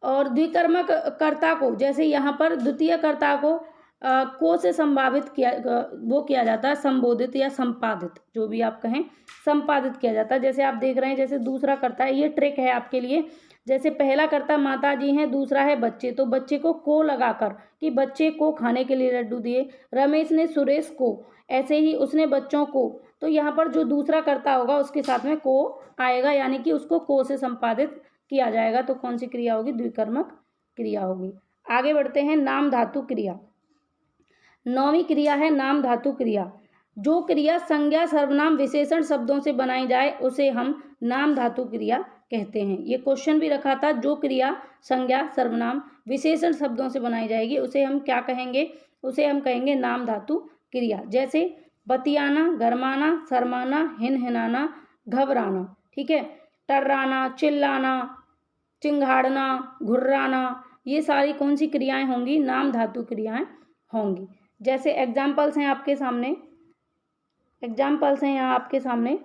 और द्विकर्मक कर्ता को, जैसे यहाँ पर द्वितीय कर्ता को से संभावित किया जाता है, संबोधित या संपादित, जो भी आप कहें, संपादित किया जाता है। जैसे आप देख रहे हैं, जैसे दूसरा कर्ता है, ये ट्रिक है आपके लिए। जैसे पहला कर्ता माता जी हैं, दूसरा है बच्चे, तो बच्चे को लगाकर कि बच्चे को खाने के लिए लड्डू दिए। रमेश ने सुरेश को, ऐसे ही उसने बच्चों को। तो यहाँ पर जो दूसरा कर्ता होगा उसके साथ में को आएगा, यानी कि उसको को से संपादित किया जाएगा। तो कौन सी क्रिया होगी? द्विकर्मक क्रिया होगी। आगे बढ़ते हैं। नाम धातु क्रिया। 9वीं क्रिया है नाम धातु क्रिया। जो क्रिया संज्ञा सर्वनाम विशेषण शब्दों से बनाई जाए उसे हम नाम धातु क्रिया कहते हैं। ये क्वेश्चन भी रखा था, जो क्रिया संज्ञा सर्वनाम विशेषण शब्दों से बनाई जाएगी उसे हम क्या कहेंगे? उसे हम कहेंगे नाम धातु क्रिया। जैसे बतियाना, गरमाना, शर्माना, हिनहिनाना, घबराना, ठीक है। टर्राना, चिल्लाना, चिंघाड़ना, घुर्राना, ये सारी कौन सी क्रियाएं होंगी? नाम धातु क्रियाएं होंगी। जैसे एग्जाम्पल्स हैं आपके सामने, एग्जाम्पल्स हैं यहाँ आपके सामने।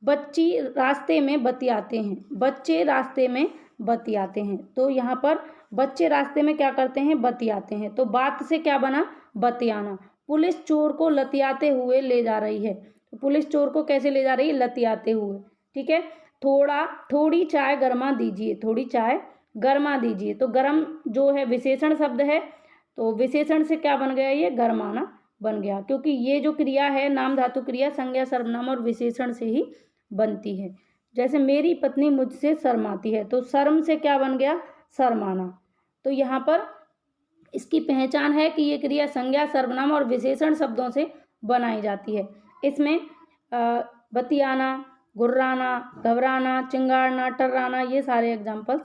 बच्ची रास्ते में बतियाते हैं, बच्चे रास्ते में बतियाते हैं। तो यहाँ पर बच्चे रास्ते में क्या करते हैं? बतियाते हैं। तो बात से क्या बना? बतियाना। पुलिस चोर को लतियाते हुए ले जा रही है। तो पुलिस चोर को कैसे ले जा रही है? लतियाते हुए, ठीक है। थोड़ी चाय गरमा दीजिए, थोड़ी चाय गरमा दीजिए। तो गरम जो है विशेषण शब्द है, तो विशेषण से क्या बन गया? ये गरमाना बन गया, क्योंकि ये जो क्रिया है नाम धातु क्रिया संज्ञा सर्वनाम और विशेषण से ही बनती है। जैसे मेरी पत्नी मुझसे शर्माती है, तो शर्म से क्या बन गया? शर्माना। तो यहाँ पर इसकी पहचान है कि ये क्रिया संज्ञा सर्वनाम और विशेषण शब्दों से बनाई जाती है। इसमें बतियाना, गुर्राना, घबराना, चिंगाड़ना, टर्राना, ये सारे एग्जाम्पल्स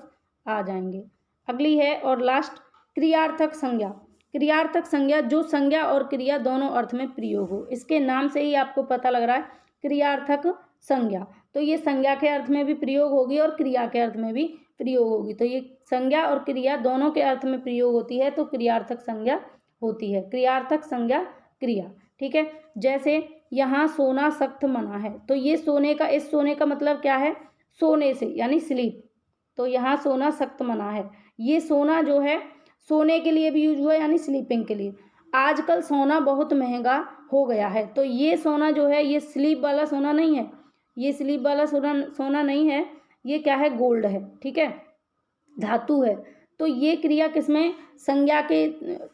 आ जाएंगे। अगली है और लास्ट, क्रियार्थक संज्ञा। क्रियार्थक संज्ञा जो संज्ञा और क्रिया दोनों अर्थ में प्रयोग हो। इसके नाम से ही आपको पता लग रहा है क्रियार्थक संज्ञा। तो ये संज्ञा के अर्थ में भी प्रयोग होगी और क्रिया के अर्थ में भी प्रयोग होगी। तो ये संज्ञा और क्रिया दोनों के अर्थ में प्रयोग होती है, तो क्रियार्थक संज्ञा होती है। क्रियार्थक संज्ञा क्रिया, ठीक है। जैसे यहाँ सोना सख्त मना है, तो ये सोने का, इस सोने का मतलब क्या है? सोने से, यानी स्लीप। तो यहाँ सोना सख्त मना है। ये सोना जो है सोने के लिए भी यूज हुआ, यानी स्लीपिंग के लिए। आजकल सोना बहुत महंगा हो गया है, तो ये सोना जो है ये स्लीप वाला सोना नहीं है, ये स्लीप वाला सोना नहीं है, ये क्या है? गोल्ड है, ठीक है, धातु है। तो ये क्रिया किसमें? संज्ञा के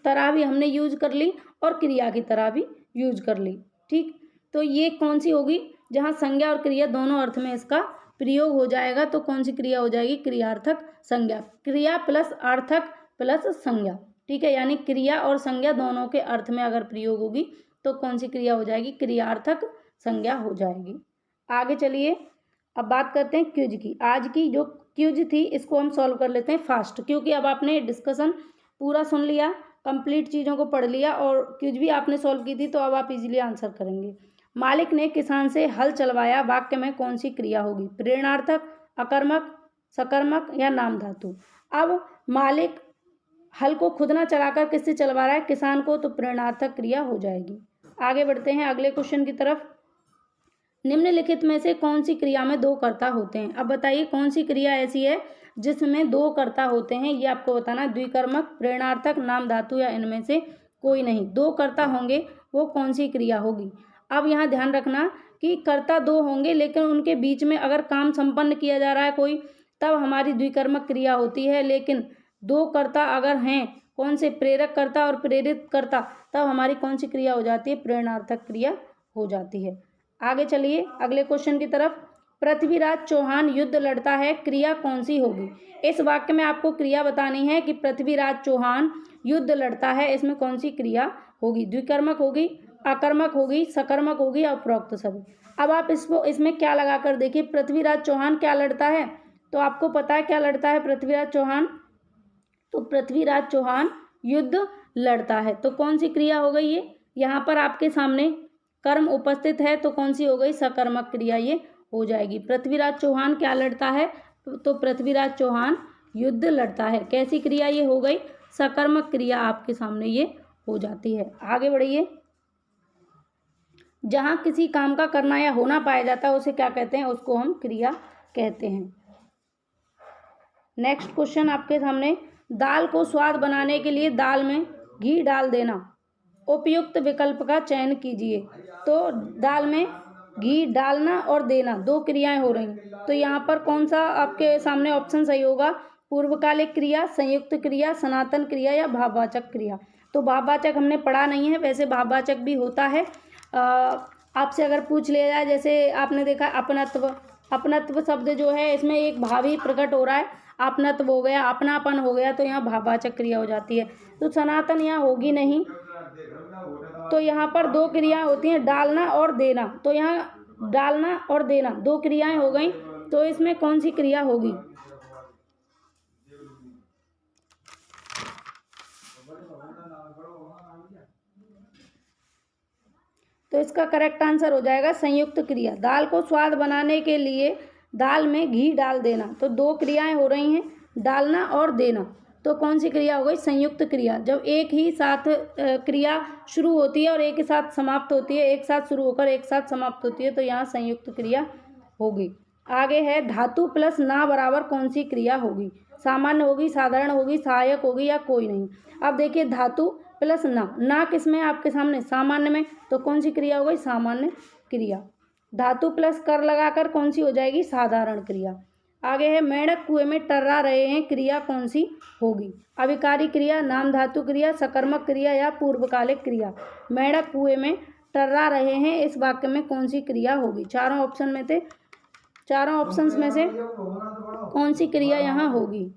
तरह भी हमने यूज कर ली और क्रिया की तरह भी यूज कर ली, ठीक। तो ये कौन सी होगी? जहाँ संज्ञा और क्रिया दोनों अर्थ में इसका प्रयोग हो जाएगा, तो कौन सी क्रिया हो जाएगी? क्रियार्थक संज्ञा। क्रिया प्लस अर्थक प्लस संज्ञा, ठीक है। यानी क्रिया और संज्ञा दोनों के अर्थ में अगर प्रयोग होगी तो कौन सी क्रिया हो जाएगी? क्रियार्थक संज्ञा हो जाएगी। आगे चलिए, अब बात करते हैं क्विज की। आज की जो क्विज थी इसको हम सॉल्व कर लेते हैं फास्ट, क्योंकि अब आपने डिस्कशन पूरा सुन लिया, कंप्लीट चीज़ों को पढ़ लिया और क्विज भी आपने सॉल्व की थी, तो अब आप इजीली आंसर करेंगे। मालिक ने किसान से हल चलवाया, वाक्य में कौन सी क्रिया होगी? प्रेरणार्थक, अकर्मक, सकर्मक या नाम धातु? अब मालिक हल को खुद ना चलाकर किससे चलवा रहा है? किसान को, तो प्रेरणार्थक क्रिया हो जाएगी। आगे बढ़ते हैं अगले क्वेश्चन की तरफ। निम्नलिखित में से कौन सी क्रिया में दो कर्ता होते हैं? अब बताइए कौन सी क्रिया ऐसी है जिसमें दो कर्ता होते हैं? ये आपको बताना। द्विकर्मक, प्रेरणार्थक, नाम धातु या इनमें से कोई नहीं। दो कर्ता होंगे, वो कौन सी क्रिया होगी? अब यहाँ ध्यान रखना कि कर्ता दो होंगे, लेकिन उनके बीच में अगर काम संपन्न किया जा रहा है कोई, तब हमारी द्विकर्मक क्रिया होती है। लेकिन दो कर्ता अगर हैं, कौन से? प्रेरक कर्ता और प्रेरित कर्ता, तब हमारी कौन सी क्रिया हो जाती है? प्रेरणार्थक क्रिया हो जाती है। आगे चलिए अगले क्वेश्चन की तरफ। पृथ्वीराज चौहान युद्ध लड़ता है, क्रिया कौन सी होगी? इस वाक्य में आपको क्रिया बतानी है कि पृथ्वीराज चौहान युद्ध लड़ता है, इसमें कौन सी क्रिया होगी? द्विकर्मक होगी, अकर्मक होगी, सकर्मक होगी या उपरोक्त सभी? अब आप इसमें क्या लगा कर देखिए, पृथ्वीराज चौहान क्या लड़ता है? तो आपको पता है क्या लड़ता है पृथ्वीराज चौहान? तो पृथ्वीराज चौहान युद्ध लड़ता है, तो कौन सी क्रिया हो गई ये? यहाँ पर आपके सामने कर्म उपस्थित है, तो कौन सी हो गई? सकर्मक क्रिया ये हो जाएगी। पृथ्वीराज चौहान क्या लड़ता है? तो पृथ्वीराज चौहान युद्ध लड़ता है। कैसी क्रिया ये हो गई? सकर्मक क्रिया आपके सामने ये हो जाती है। आगे बढ़िए। जहाँ किसी काम का करना या होना पाया जाता है उसे क्या कहते हैं? उसको हम क्रिया कहते हैं। नेक्स्ट क्वेश्चन आपके सामने। दाल को स्वाद बनाने के लिए दाल में घी डाल देना, उपयुक्त विकल्प का चयन कीजिए। तो दाल में घी डालना और देना दो क्रियाएं हो रही, तो यहाँ पर कौन सा आपके सामने ऑप्शन सही होगा? पूर्वकालिक क्रिया, संयुक्त क्रिया, सनातन क्रिया या भाववाचक क्रिया? तो भाववाचक हमने पढ़ा नहीं है, वैसे भाववाचक भी होता है। आपसे अगर पूछ लिया जाए, जैसे आपने देखा अपनत्व, अपनत्व शब्द जो है इसमें एक भाव ही प्रकट हो रहा है, अपनत्व हो गया, अपनापन हो गया, तो यहाँ भाववाचक क्रिया हो जाती है। तो सनातन यहाँ होगी नहीं, तो यहाँ पर दो क्रियाएं होती हैं, डालना और देना। तो यहाँ डालना और देना दो क्रियाएं हो गई, तो इसमें कौन सी क्रिया होगी? तो इसका करेक्ट आंसर हो जाएगा संयुक्त क्रिया। दाल को स्वाद बनाने के लिए दाल में घी डाल देना, तो दो क्रियाएं हो रही हैं, डालना और देना, तो कौन सी क्रिया हो गई? संयुक्त क्रिया। जब एक ही साथ क्रिया शुरू होती है और एक ही साथ समाप्त होती है, एक साथ शुरू होकर एक साथ समाप्त होती है, तो यहाँ संयुक्त क्रिया होगी। आगे है धातु प्लस ना बराबर कौन सी क्रिया होगी? सामान्य होगी, साधारण होगी, सहायक होगी या कोई नहीं। अब देखिए धातु प्लस ना किस में है आपके सामने? सामान्य में, तो कौन सी क्रिया हो गई? सामान्य क्रिया। धातु प्लस कर लगाकर कौन सी हो जाएगी? साधारण क्रिया। आगे है मेंढक कुएं में टर्रा रहे हैं, क्रिया कौन सी होगी? अभिकारी क्रिया, नाम धातु क्रिया, सकर्मक क्रिया या पूर्वकालिक क्रिया। मेंढक कुएं में टर्रा रहे हैं, इस वाक्य में कौन सी क्रिया होगी? चारों ऑप्शंस में से कौन सी क्रिया यहाँ होगी?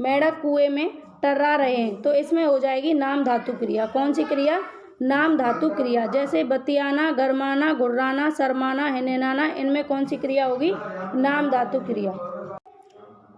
मेंढक कुएं में टर्रा रहे हैं, तो इसमें हो जाएगी नाम धातु क्रिया। कौन सी क्रिया? नाम धातु क्रिया। जैसे बतियाना, गरमाना, गुर्राना, शर्माना, हिनहिनाना, इनमें कौन सी क्रिया होगी? नाम धातु क्रिया।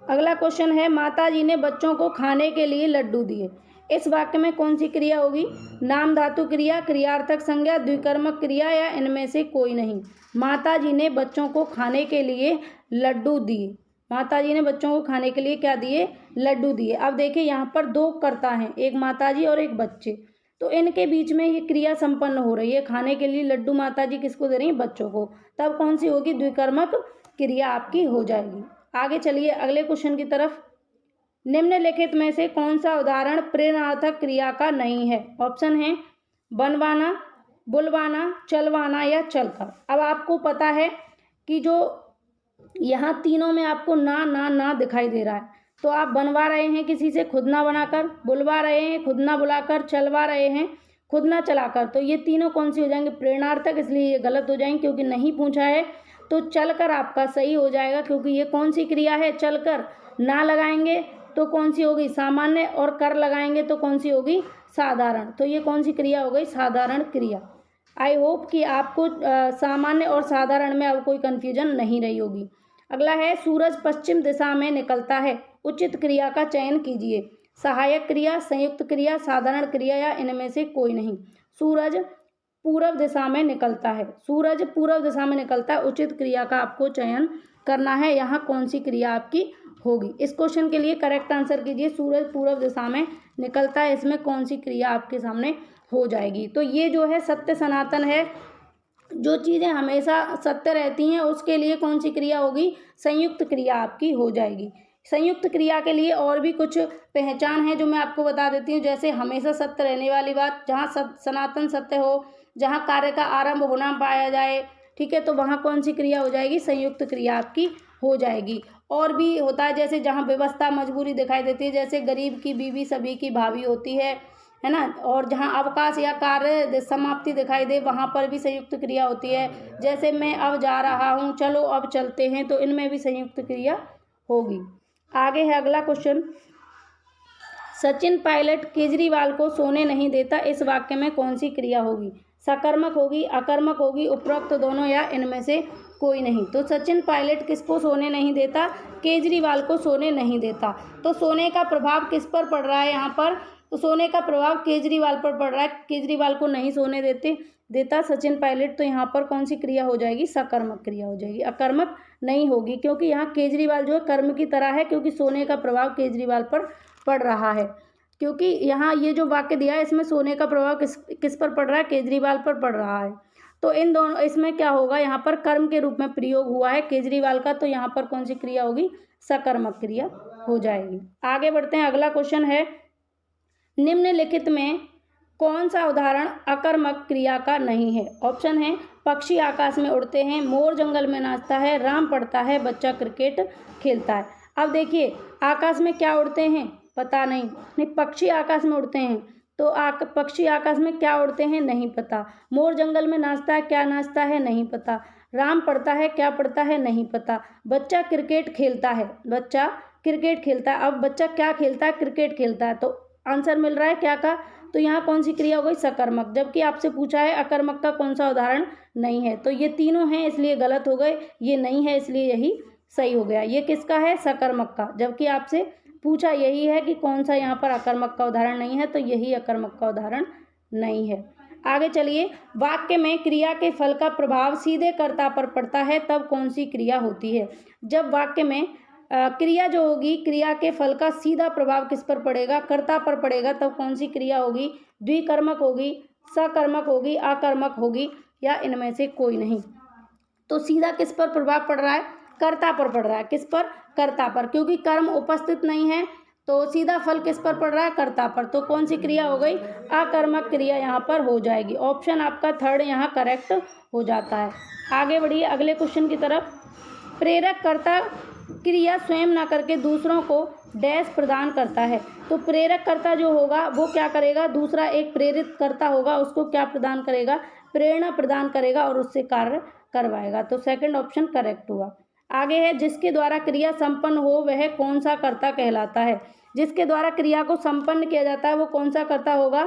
अगला क्वेश्चन है माताजी ने बच्चों को खाने के लिए लड्डू दिए, इस वाक्य में कौन सी क्रिया होगी? नाम धातु क्रिया, क्रियार्थक संज्ञा, द्विकर्मक क्रिया या इनमें से कोई नहीं। माताजी ने बच्चों को खाने के लिए लड्डू दिए। माताजी ने बच्चों को खाने के लिए क्या दिए? लड्डू दिए। अब देखिए यहाँ पर दो कर्ता हैं, एक माताजी और एक बच्चे, तो इनके बीच में ये क्रिया संपन्न हो रही है। खाने के लिए लड्डू माताजी किसको दे रही हैं? बच्चों को। तब कौन सी होगी? द्विकर्मक क्रिया आपकी हो जाएगी। आगे चलिए अगले क्वेश्चन की तरफ। निम्नलिखित में से कौन सा उदाहरण प्रेरणार्थक क्रिया का नहीं है? ऑप्शन है बनवाना, बुलवाना, चलवाना या चलकर। अब आपको पता है कि जो यहाँ तीनों में आपको ना दिखाई दे रहा है, तो आप बनवा रहे हैं किसी से खुद ना बनाकर, बुलवा रहे हैं खुद ना बुलाकर, चलवा रहे हैं खुद ना चलाकर, तो ये तीनों कौन सी हो जाएंगे? प्रेरणार्थक, इसलिए ये गलत हो जाएंगे क्योंकि नहीं पूछा है। तो चलकर आपका सही हो जाएगा, क्योंकि ये कौन सी क्रिया है? चलकर। ना लगाएंगे तो कौन सी होगी? सामान्य, और कर लगाएंगे तो कौन सी होगी? साधारण। तो ये कौन सी क्रिया हो गई? साधारण क्रिया। आई होप कि आपको सामान्य और साधारण में अब कोई कन्फ्यूजन नहीं रही होगी। अगला है सूरज पश्चिम दिशा में निकलता है, उचित क्रिया का चयन कीजिए। सहायक क्रिया, संयुक्त क्रिया, साधारण क्रिया या इनमें से कोई नहीं। सूरज पूर्व दिशा में निकलता है, सूरज पूर्व दिशा में निकलता है, उचित क्रिया का आपको चयन करना है। यहाँ कौन सी क्रिया आपकी होगी? इस क्वेश्चन के लिए करेक्ट आंसर कीजिए। सूरज पूर्व दिशा में निकलता है, इसमें कौन सी क्रिया आपके सामने हो जाएगी? तो ये जो है सत्य सनातन है, जो चीज़ें हमेशा सत्य रहती हैं उसके लिए कौन सी क्रिया होगी? संयुक्त क्रिया आपकी हो जाएगी। संयुक्त क्रिया के लिए और भी कुछ पहचान है जो मैं आपको बता देती हूँ। जैसे हमेशा सत्य रहने वाली बात, जहाँ सनातन सत्य हो, जहाँ कार्य का आरंभ होना पाया जाए, ठीक है, तो वहाँ कौन सी क्रिया हो जाएगी? संयुक्त क्रिया आपकी हो जाएगी। और भी होता है, जैसे जहाँ व्यवस्था मजबूरी दिखाई देती है, जैसे गरीब की बीवी सभी की भाभी होती है ना, और जहाँ अवकाश या कार्य समाप्ति दिखाई दे वहाँ पर भी संयुक्त क्रिया होती है। जैसे मैं अब जा रहा हूँ, चलो अब चलते हैं, तो इनमें भी संयुक्त क्रिया होगी। आगे है अगला क्वेश्चन। सचिन पायलट केजरीवाल को सोने नहीं देता, इस वाक्य में कौन सी क्रिया होगी? सकर्मक होगी, अकर्मक होगी, उपरोक्त दोनों या इनमें से कोई नहीं। तो सचिन पायलट किसको सोने नहीं देता? केजरीवाल को सोने नहीं देता। तो सोने का प्रभाव किस पर पड़ रहा है यहाँ पर? तो सोने का प्रभाव केजरीवाल पर पड़ रहा है, केजरीवाल को नहीं सोने देता सचिन पायलट। तो यहाँ पर कौन सी क्रिया हो जाएगी? सकर्मक क्रिया हो जाएगी, अकर्मक नहीं होगी, क्योंकि यहाँ केजरीवाल जो है कर्म की तरह है, क्योंकि सोने का प्रभाव केजरीवाल पर पड़ रहा है। क्योंकि यहाँ ये जो वाक्य दिया है इसमें सोने का प्रभाव किस पर पड़ रहा है? केजरीवाल पर पड़ रहा है। तो इन दोनों, इसमें क्या होगा? यहाँ पर कर्म के रूप में प्रयोग हुआ है केजरीवाल का, तो यहाँ पर कौन सी क्रिया होगी? सकर्मक क्रिया हो जाएगी। आगे बढ़ते हैं। अगला क्वेश्चन है निम्नलिखित में कौन सा उदाहरण अकर्मक क्रिया का नहीं है? ऑप्शन है पक्षी आकाश में उड़ते हैं, मोर जंगल में नाचता है, राम पढ़ता है, बच्चा क्रिकेट खेलता है। अब देखिए आकाश में क्या उड़ते हैं? पता नहीं, पक्षी आकाश में उड़ते हैं, तो पक्षी आकाश में क्या उड़ते हैं? नहीं पता। मोर जंगल में नाचता है, क्या नाचता है? नहीं पता। राम पढ़ता है, क्या पढ़ता है? नहीं पता। बच्चा क्रिकेट खेलता है, बच्चा क्रिकेट खेलता है। अब बच्चा क्या खेलता है? क्रिकेट खेलता है। तो आंसर मिल रहा है क्या का? तो यहाँ कौन सी क्रिया हो गई? सकर्मक। जबकि आपसे पूछा है अकर्मक का कौन सा उदाहरण नहीं है, तो ये तीनों हैं इसलिए गलत हो गए, ये नहीं है इसलिए यही सही हो गया। ये किसका है? सकर्मक का। जबकि आपसे पूछा यही है कि कौन सा यहाँ पर अकर्मक का उदाहरण नहीं है, तो यही अकर्मक का उदाहरण नहीं है। आगे चलिए, वाक्य में क्रिया के फल का प्रभाव सीधे कर्ता पर पड़ता है तब कौन सी क्रिया होती है। जब वाक्य में क्रिया जो होगी, क्रिया के फल का सीधा प्रभाव किस पर पड़ेगा, कर्ता पर पड़ेगा, तब कौन सी क्रिया होगी, द्विकर्मक होगी, सकर्मक होगी, आकर्मक होगी, या इनमें से कोई नहीं। तो सीधा किस पर प्रभाव पड़ रहा है, कर्ता पर पड़ रहा है। किस पर, कर्ता पर, क्योंकि कर्म उपस्थित नहीं है तो सीधा फल किस पर पड़ रहा है, कर्ता पर। तो कौन सी क्रिया हो गई, आकर्मक क्रिया यहाँ पर हो जाएगी। ऑप्शन आपका थर्ड यहाँ करेक्ट हो जाता है। आगे बढ़िए अगले क्वेश्चन की तरफ। प्रेरक कर्ता क्रिया स्वयं ना करके दूसरों को डैश प्रदान करता है। तो प्रेरक कर्ता जो होगा वो क्या करेगा, दूसरा एक प्रेरित कर्ता होगा उसको क्या प्रदान करेगा, प्रेरणा प्रदान करेगा और उससे कार्य करवाएगा। तो सेकंड ऑप्शन करेक्ट हुआ। आगे है, जिसके द्वारा क्रिया संपन्न हो वह कौन सा कर्ता कहलाता है। जिसके द्वारा क्रिया को संपन्न किया जाता है वो कौन सा कर्ता होगा,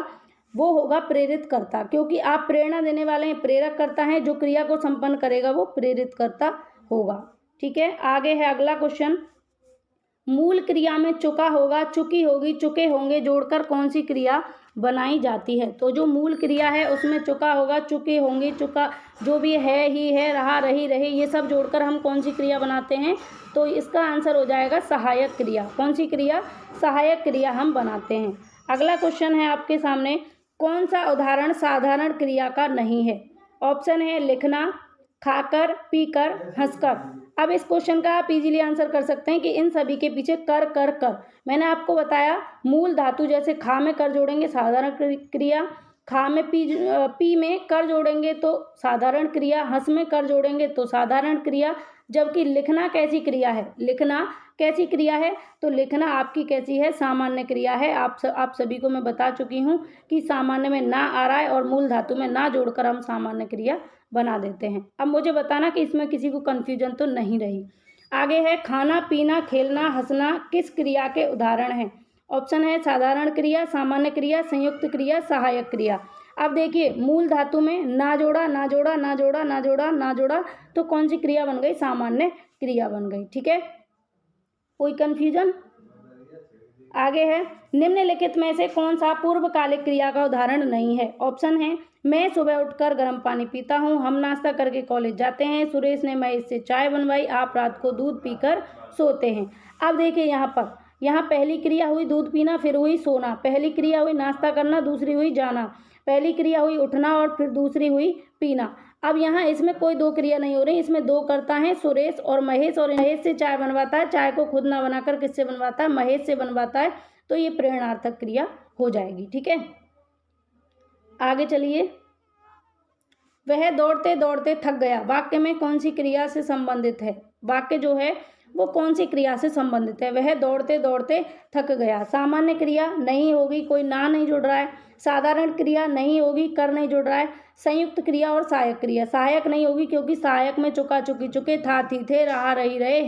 वो होगा प्रेरित कर्ता, क्योंकि आप प्रेरणा देने वाले हैं, प्रेरक कर्ता हैं, जो क्रिया को संपन्न करेगा वो प्रेरित कर्ता होगा। ठीक है, आगे है अगला क्वेश्चन। मूल क्रिया में चुका होगा, चुकी होगी, चुके होंगे जोड़कर कौन सी क्रिया बनाई जाती है। तो जो मूल क्रिया है उसमें चुका होगा, चुके होंगे, चुका जो भी है, ही है, रहा, रही, रहे, ये सब जोड़कर हम कौन सी क्रिया बनाते हैं। तो इसका आंसर हो जाएगा सहायक क्रिया। कौन सी क्रिया, सहायक क्रिया हम बनाते हैं। अगला क्वेश्चन है आपके सामने, कौन सा उदाहरण साधारण क्रिया का नहीं है। ऑप्शन है लिखना, खाकर, पीकर, हंसकर। अब इस क्वेश्चन का आप इजीली आंसर कर सकते हैं कि इन सभी के पीछे कर कर कर। मैंने आपको बताया मूल धातु, जैसे खा में कर जोड़ेंगे साधारण क्रिया, खा में पी में कर जोड़ेंगे तो साधारण क्रिया, हंस में कर जोड़ेंगे तो साधारण क्रिया। जबकि लिखना कैसी क्रिया है, लिखना कैसी क्रिया है, तो लिखना आपकी कैसी है, सामान्य क्रिया है। आप सभी को मैं बता चुकी हूँ कि सामान्य में ना आ रहा है और मूल धातु में ना जोड़कर हम सामान्य क्रिया बना देते हैं। अब मुझे बताना कि इसमें किसी को कन्फ्यूजन तो नहीं रही। आगे है, खाना, पीना, खेलना, हंसना किस क्रिया के उदाहरण हैं। ऑप्शन है साधारण क्रिया, सामान्य क्रिया, संयुक्त क्रिया, सहायक क्रिया। अब देखिए, मूल धातु में ना जोड़ा, ना जोड़ा, ना जोड़ा, ना जोड़ा, ना जोड़ा, तो कौन सी क्रिया बन गई, सामान्य क्रिया बन गई। ठीक है, कोई कन्फ्यूजन। आगे है, निम्नलिखित में से कौन सा पूर्वकालिक क्रिया का उदाहरण नहीं है। ऑप्शन है, मैं सुबह उठकर गर्म पानी पीता हूँ, हम नाश्ता करके कॉलेज जाते हैं, सुरेश ने महेश से चाय बनवाई, आप रात को दूध पीकर सोते हैं। अब देखिए यहाँ पहली क्रिया हुई दूध पीना, फिर हुई सोना, पहली क्रिया हुई नाश्ता करना, दूसरी हुई जाना, पहली क्रिया हुई उठना और फिर दूसरी हुई पीना। अब यहाँ इसमें कोई दो क्रिया नहीं हो रही, इसमें दो कर्ता हैं, सुरेश और महेश से चाय बनवाता है, चाय को खुद ना बनाकर किससे बनवाता है, महेश से बनवाता है। तो ये प्रेरणार्थक क्रिया हो जाएगी। ठीक है, आगे चलिए। वह दौड़ते दौड़ते थक गया, वाक्य में कौन सी क्रिया से संबंधित है। वाक्य जो है वो कौन सी क्रिया से संबंधित है। वह दौड़ते दौड़ते थक गया, सामान्य क्रिया नहीं होगी, कोई ना नहीं जुड़ रहा है, साधारण क्रिया नहीं होगी, कर नहीं जुड़ रहा है, संयुक्त क्रिया और सहायक क्रिया। सहायक नहीं होगी क्योंकि सहायक में चुका, चुकी, चुके, था, थी, थे, रहा, रही, रहे,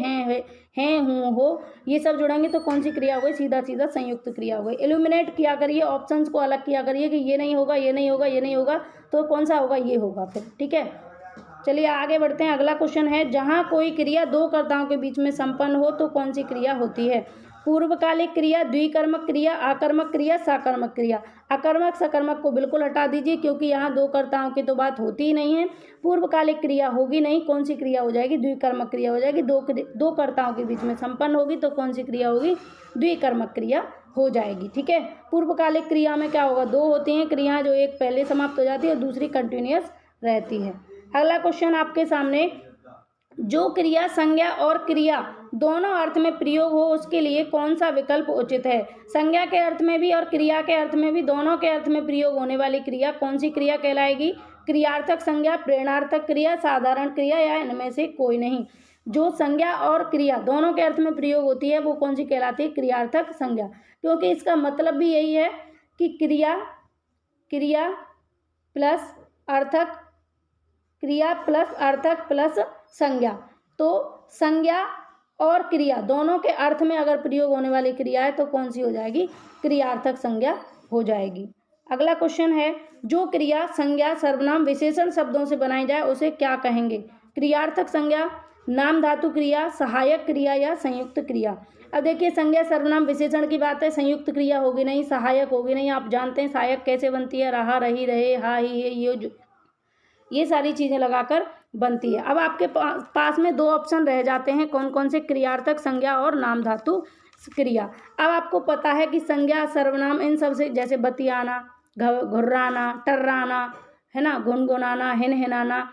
हैं, हूँ, हो, ये सब जुड़ेंगे तो कौन सी क्रिया हो गई, सीधा सीधा संयुक्त क्रिया हो गई। इल्यूमिनेट किया करिए, ऑप्शंस को अलग किया करिए कि ये नहीं होगा, ये नहीं होगा, ये नहीं होगा, तो कौन सा होगा, ये होगा फिर। ठीक है, चलिए आगे बढ़ते हैं। अगला क्वेश्चन है, जहाँ कोई क्रिया दो कर्ताओं के बीच में संपन्न हो तो कौन सी क्रिया होती है। पूर्वकालिक क्रिया, द्विकर्मक क्रिया, आकर्मक क्रिया, सकर्मक क्रिया। अकर्मक सकर्मक को बिल्कुल हटा दीजिए क्योंकि यहाँ दो कर्ताओं की तो बात होती ही नहीं है, पूर्वकालिक क्रिया होगी नहीं। कौन सी क्रिया हो जाएगी, द्विकर्मक क्रिया हो जाएगी। दो कर्ताओं के बीच में संपन्न होगी तो कौन सी क्रिया होगी, द्विकर्मक क्रिया हो जाएगी। ठीक है, पूर्वकालिक क्रिया में क्या होगा, दो होती हैं क्रियाएं, जो एक पहले समाप्त हो जाती है और दूसरी कंटिन्यूअस रहती है। अगला क्वेश्चन आपके सामने, जो क्रिया, संज्ञा और क्रिया दोनों अर्थ में प्रयोग हो उसके लिए कौन सा विकल्प उचित है। संज्ञा के अर्थ में भी और क्रिया के अर्थ में भी, दोनों के अर्थ में प्रयोग होने वाली क्रिया कौन सी क्रिया कहलाएगी। क्रियार्थक संज्ञा, प्रेरणार्थक क्रिया, साधारण क्रिया, या इनमें से कोई नहीं। जो संज्ञा और क्रिया दोनों के अर्थ में प्रयोग होती है वो कौन सी कहलाती है, क्रियार्थक संज्ञा। क्योंकि इसका मतलब भी यही है कि क्रिया प्लस अर्थक, क्रिया प्लस अर्थक प्लस संज्ञा। तो संज्ञा और क्रिया दोनों के अर्थ में अगर प्रयोग होने वाली क्रिया है तो कौन सी हो जाएगी, क्रियार्थक संज्ञा हो जाएगी। अगला क्वेश्चन है, जो क्रिया, संज्ञा, सर्वनाम, विशेषण शब्दों से बनाई जाए उसे क्या कहेंगे। क्रियार्थक संज्ञा, नाम धातु क्रिया, सहायक क्रिया या संयुक्त क्रिया। अब देखिए संज्ञा सर्वनाम विशेषण की बात है, संयुक्त क्रिया होगी नहीं, सहायक होगी नहीं। आप जानते हैं सहायक कैसे बनती है, रहा, रही, रहे, हा, ही, है, ये सारी चीज़ें लगाकर बनती है। अब आपके पास में दो ऑप्शन रह जाते हैं, कौन कौन से, क्रियार्थक संज्ञा और नाम धातु क्रिया। अब आपको पता है कि संज्ञा सर्वनाम इन सब से, जैसे बतियाना, घुर्राना, टर्राना, है ना, गुनगुनाना, हिनहिनाना,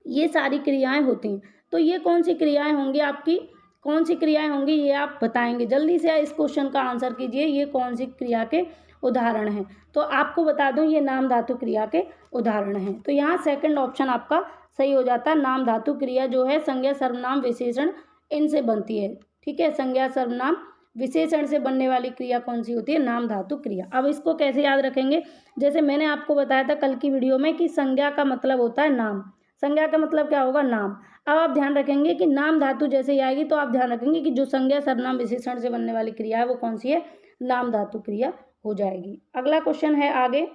ये सारी क्रियाएं होती हैं। तो ये कौन सी क्रियाएं होंगी आपकी, कौन सी क्रियाएं होंगी ये आप बताएंगे। जल्दी से इस क्वेश्चन का आंसर कीजिए, ये कौन सी क्रिया के उदाहरण हैं। तो आपको बता दूं ये नाम धातु क्रिया के उदाहरण हैं। तो यहाँ सेकंड ऑप्शन आपका सही हो जाता है। नाम धातु क्रिया जो है संज्ञा सर्वनाम विशेषण इनसे बनती है। ठीक है, संज्ञा सर्वनाम विशेषण से बनने वाली क्रिया कौन सी होती है, नाम धातु क्रिया। अब इसको कैसे याद रखेंगे, जैसे मैंने आपको बताया था कल की वीडियो में कि संज्ञा का मतलब होता है नाम, संज्ञा का मतलब क्या होगा, नाम। अब आप ध्यान रखेंगे कि नाम धातु जैसे ही आएगी तो आप ध्यान रखेंगे कि जो संज्ञा सर्वनाम विशेषण से बनने वाली क्रिया है वो कौन सी है, नाम धातु क्रिया हो जाएगी। अगला क्वेश्चन है आगे,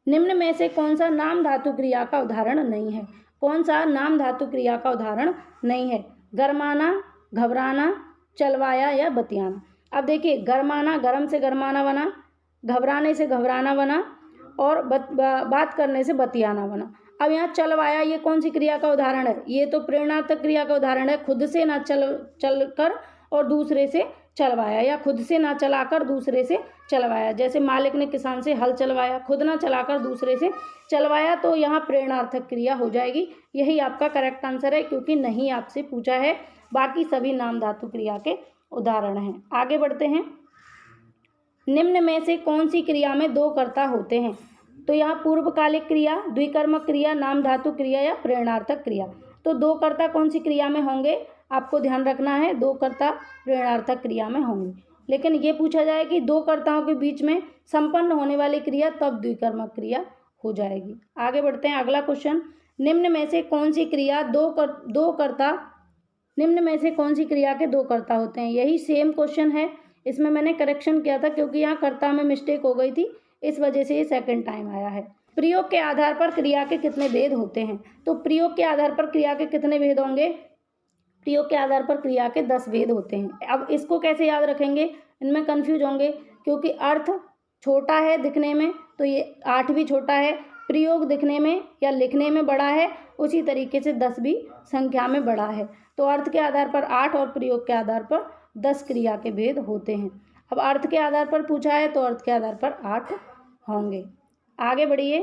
निम्न में से कौन सा नाम धातु क्रिया का उदाहरण नहीं है। कौन सा नाम धातु क्रिया का उदाहरण नहीं है, गरमाना, घबराना, चलवाया या बतियाना। अब देखिए गरमाना, गरम से गरमाना बना, घबराने से घबराना बना, और बात करने से बतियाना बना। अब यहाँ चलवाया, ये कौन सी क्रिया का उदाहरण है, ये तो प्रेरणार्थक क्रिया का उदाहरण है। खुद से ना चल कर और दूसरे से चलवाया, या खुद से ना चलाकर दूसरे से चलवाया। जैसे मालिक ने किसान से हल चलवाया, खुद ना चलाकर दूसरे से चलवाया, तो यहाँ प्रेरणार्थक क्रिया हो जाएगी। यही आपका करेक्ट आंसर है, क्योंकि नहीं आपसे पूछा है, बाकी सभी नाम धातु क्रिया के उदाहरण हैं। आगे बढ़ते हैं, निम्न में से कौन सी क्रिया में दो कर्ता होते हैं। तो यहाँ पूर्वकालिक क्रिया, द्विकर्मक क्रिया, नाम धातु क्रिया या प्रेरणार्थक क्रिया। तो दो कर्ता कौन सी क्रिया में होंगे, आपको ध्यान रखना है, दो कर्ता प्रेरणार्थक क्रिया में होंगे। लेकिन ये पूछा जाए कि दो कर्ताओं के बीच में संपन्न होने वाली क्रिया, तब द्विकर्मक क्रिया हो जाएगी। आगे बढ़ते हैं, अगला क्वेश्चन, निम्न में से कौन सी क्रिया निम्न में से कौन सी क्रिया के दो कर्ता होते हैं। यही सेम क्वेश्चन है, इसमें मैंने करेक्शन किया था क्योंकि यहाँ कर्ता में मिस्टेक हो गई थी, इस वजह से ये सेकंड टाइम आया है। प्रयोग के आधार पर क्रिया के कितने भेद होते हैं। तो प्रयोग के आधार पर क्रिया के कितने भेद होंगे, प्रयोग के आधार पर क्रिया के 10 भेद होते हैं। अब इसको कैसे याद रखेंगे, इनमें कंफ्यूज होंगे, क्योंकि अर्थ छोटा है दिखने में, तो ये 8 भी छोटा है, प्रयोग दिखने में या लिखने में बड़ा है, उसी तरीके से 10 भी संख्या में बड़ा है। तो अर्थ के आधार पर 8 और प्रयोग के आधार पर 10 क्रिया के भेद होते हैं। अब अर्थ के आधार पर पूछा है तो अर्थ के आधार पर 8 होंगे। आगे बढ़िए,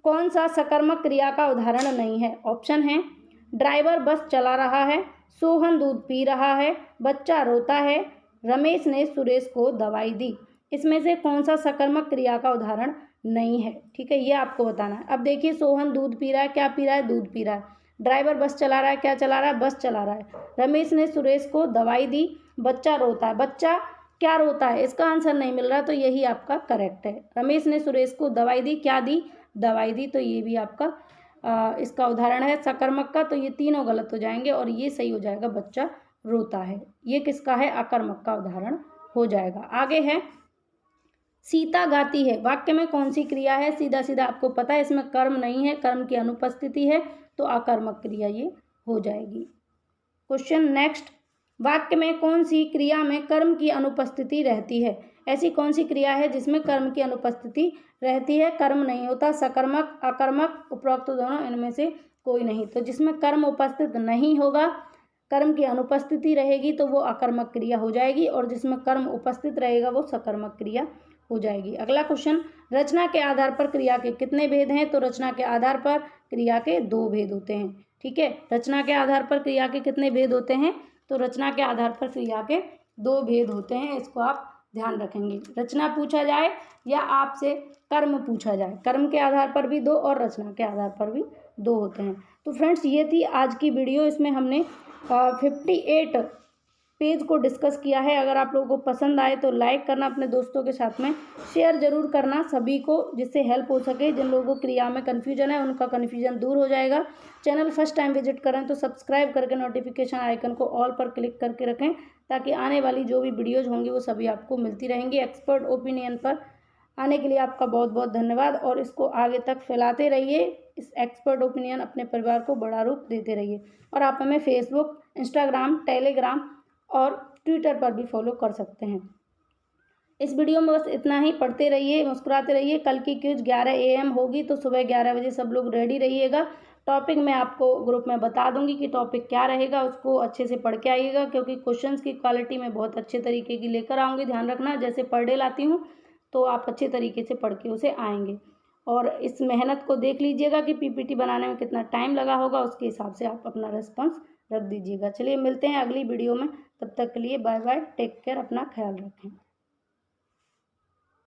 कौन सा सकर्मक क्रिया का उदाहरण नहीं है। ऑप्शन है, ड्राइवर बस चला रहा है, सोहन दूध पी रहा है, बच्चा रोता है, रमेश ने सुरेश को दवाई दी। इसमें से कौन सा सकर्मक क्रिया का उदाहरण नहीं है। ठीक है, ये आपको बताना है। अब देखिए, सोहन दूध पी रहा है, क्या पी रहा है, दूध पी रहा है। ड्राइवर बस चला रहा है, क्या चला रहा है, बस चला रहा है। रमेश ने सुरेश को दवाई दी, बच्चा रोता है। बच्चा क्या रोता है, इसका आंसर नहीं मिल रहा, तो यही आपका करेक्ट है। रमेश ने सुरेश को दवाई दी, क्या दी, दवाई दी, तो ये भी आपका इसका उदाहरण है सकर्मक का। तो ये तीनों गलत हो जाएंगे और ये सही हो जाएगा, बच्चा रोता है। ये किसका है, अकर्मक का उदाहरण हो जाएगा। आगे है, सीता गाती है, वाक्य में कौन सी क्रिया है। सीधा सीधा आपको पता है, इसमें कर्म नहीं है, कर्म की अनुपस्थिति है, तो अकर्मक क्रिया ये हो जाएगी। क्वेश्चन नेक्स्ट, वाक्य में कौन सी क्रिया में कर्म की अनुपस्थिति रहती है। ऐसी कौन सी क्रिया है जिसमें कर्म की अनुपस्थिति रहती है, कर्म नहीं होता। सकर्मक, अकर्मक, उपरोक्त दोनों, इनमें से कोई नहीं। तो जिसमें कर्म उपस्थित नहीं होगा, कर्म की अनुपस्थिति रहेगी, तो वो अकर्मक क्रिया हो जाएगी, और जिसमें कर्म उपस्थित रहेगा वो सकर्मक क्रिया हो जाएगी। अगला क्वेश्चन, रचना के आधार पर क्रिया के कितने भेद हैं। तो रचना के आधार पर क्रिया के 2 भेद होते हैं। ठीक है, रचना के आधार पर क्रिया के कितने भेद होते हैं। तो रचना के आधार पर क्रिया के 2 भेद होते हैं, इसको आप ध्यान रखेंगे। रचना पूछा जाए या आपसे कर्म पूछा जाए, कर्म के आधार पर भी 2 और रचना के आधार पर भी 2 होते हैं। तो फ्रेंड्स, ये थी आज की वीडियो। इसमें हमने 58 पेज को डिस्कस किया है। अगर आप लोगों को पसंद आए तो लाइक करना, अपने दोस्तों के साथ में शेयर ज़रूर करना सभी को, जिससे हेल्प हो सके। जिन लोगों को क्रिया में कन्फ्यूजन है उनका कन्फ्यूजन दूर हो जाएगा। चैनल फर्स्ट टाइम विजिट करें तो सब्सक्राइब करके नोटिफिकेशन आइकन को ऑल पर क्लिक करके रखें, ताकि आने वाली जो भी वीडियोज़ होंगी वो सभी आपको मिलती रहेंगी। एक्सपर्ट ओपिनियन पर आने के लिए आपका बहुत बहुत धन्यवाद, और इसको आगे तक फैलाते रहिए। इस एक्सपर्ट ओपिनियन अपने परिवार को बड़ा रूप देते रहिए। और आप हमें फेसबुक, इंस्टाग्राम, टेलीग्राम और ट्विटर पर भी फॉलो कर सकते हैं। इस वीडियो में बस इतना ही। पढ़ते रहिए, मुस्कुराते रहिए। कल की क्विज 11 AM होगी, तो सुबह 11 बजे सब लोग रेडी रहिएगा। टॉपिक मैं आपको ग्रुप में बता दूंगी कि टॉपिक क्या रहेगा, उसको अच्छे से पढ़ के आइएगा, क्योंकि क्वेश्चंस की क्वालिटी मैं बहुत अच्छे तरीके की लेकर आऊँगी। ध्यान रखना, जैसे पर डे लाती हूँ तो आप अच्छे तरीके से पढ़ के उसे आएंगे। और इस मेहनत को देख लीजिएगा कि PPT बनाने में कितना टाइम लगा होगा, उसके हिसाब से आप अपना रिस्पॉन्स रख दीजिएगा। चलिए मिलते हैं अगली वीडियो में, तब तक के लिए बाय बाय, टेक केयर, अपना ख्याल रखें।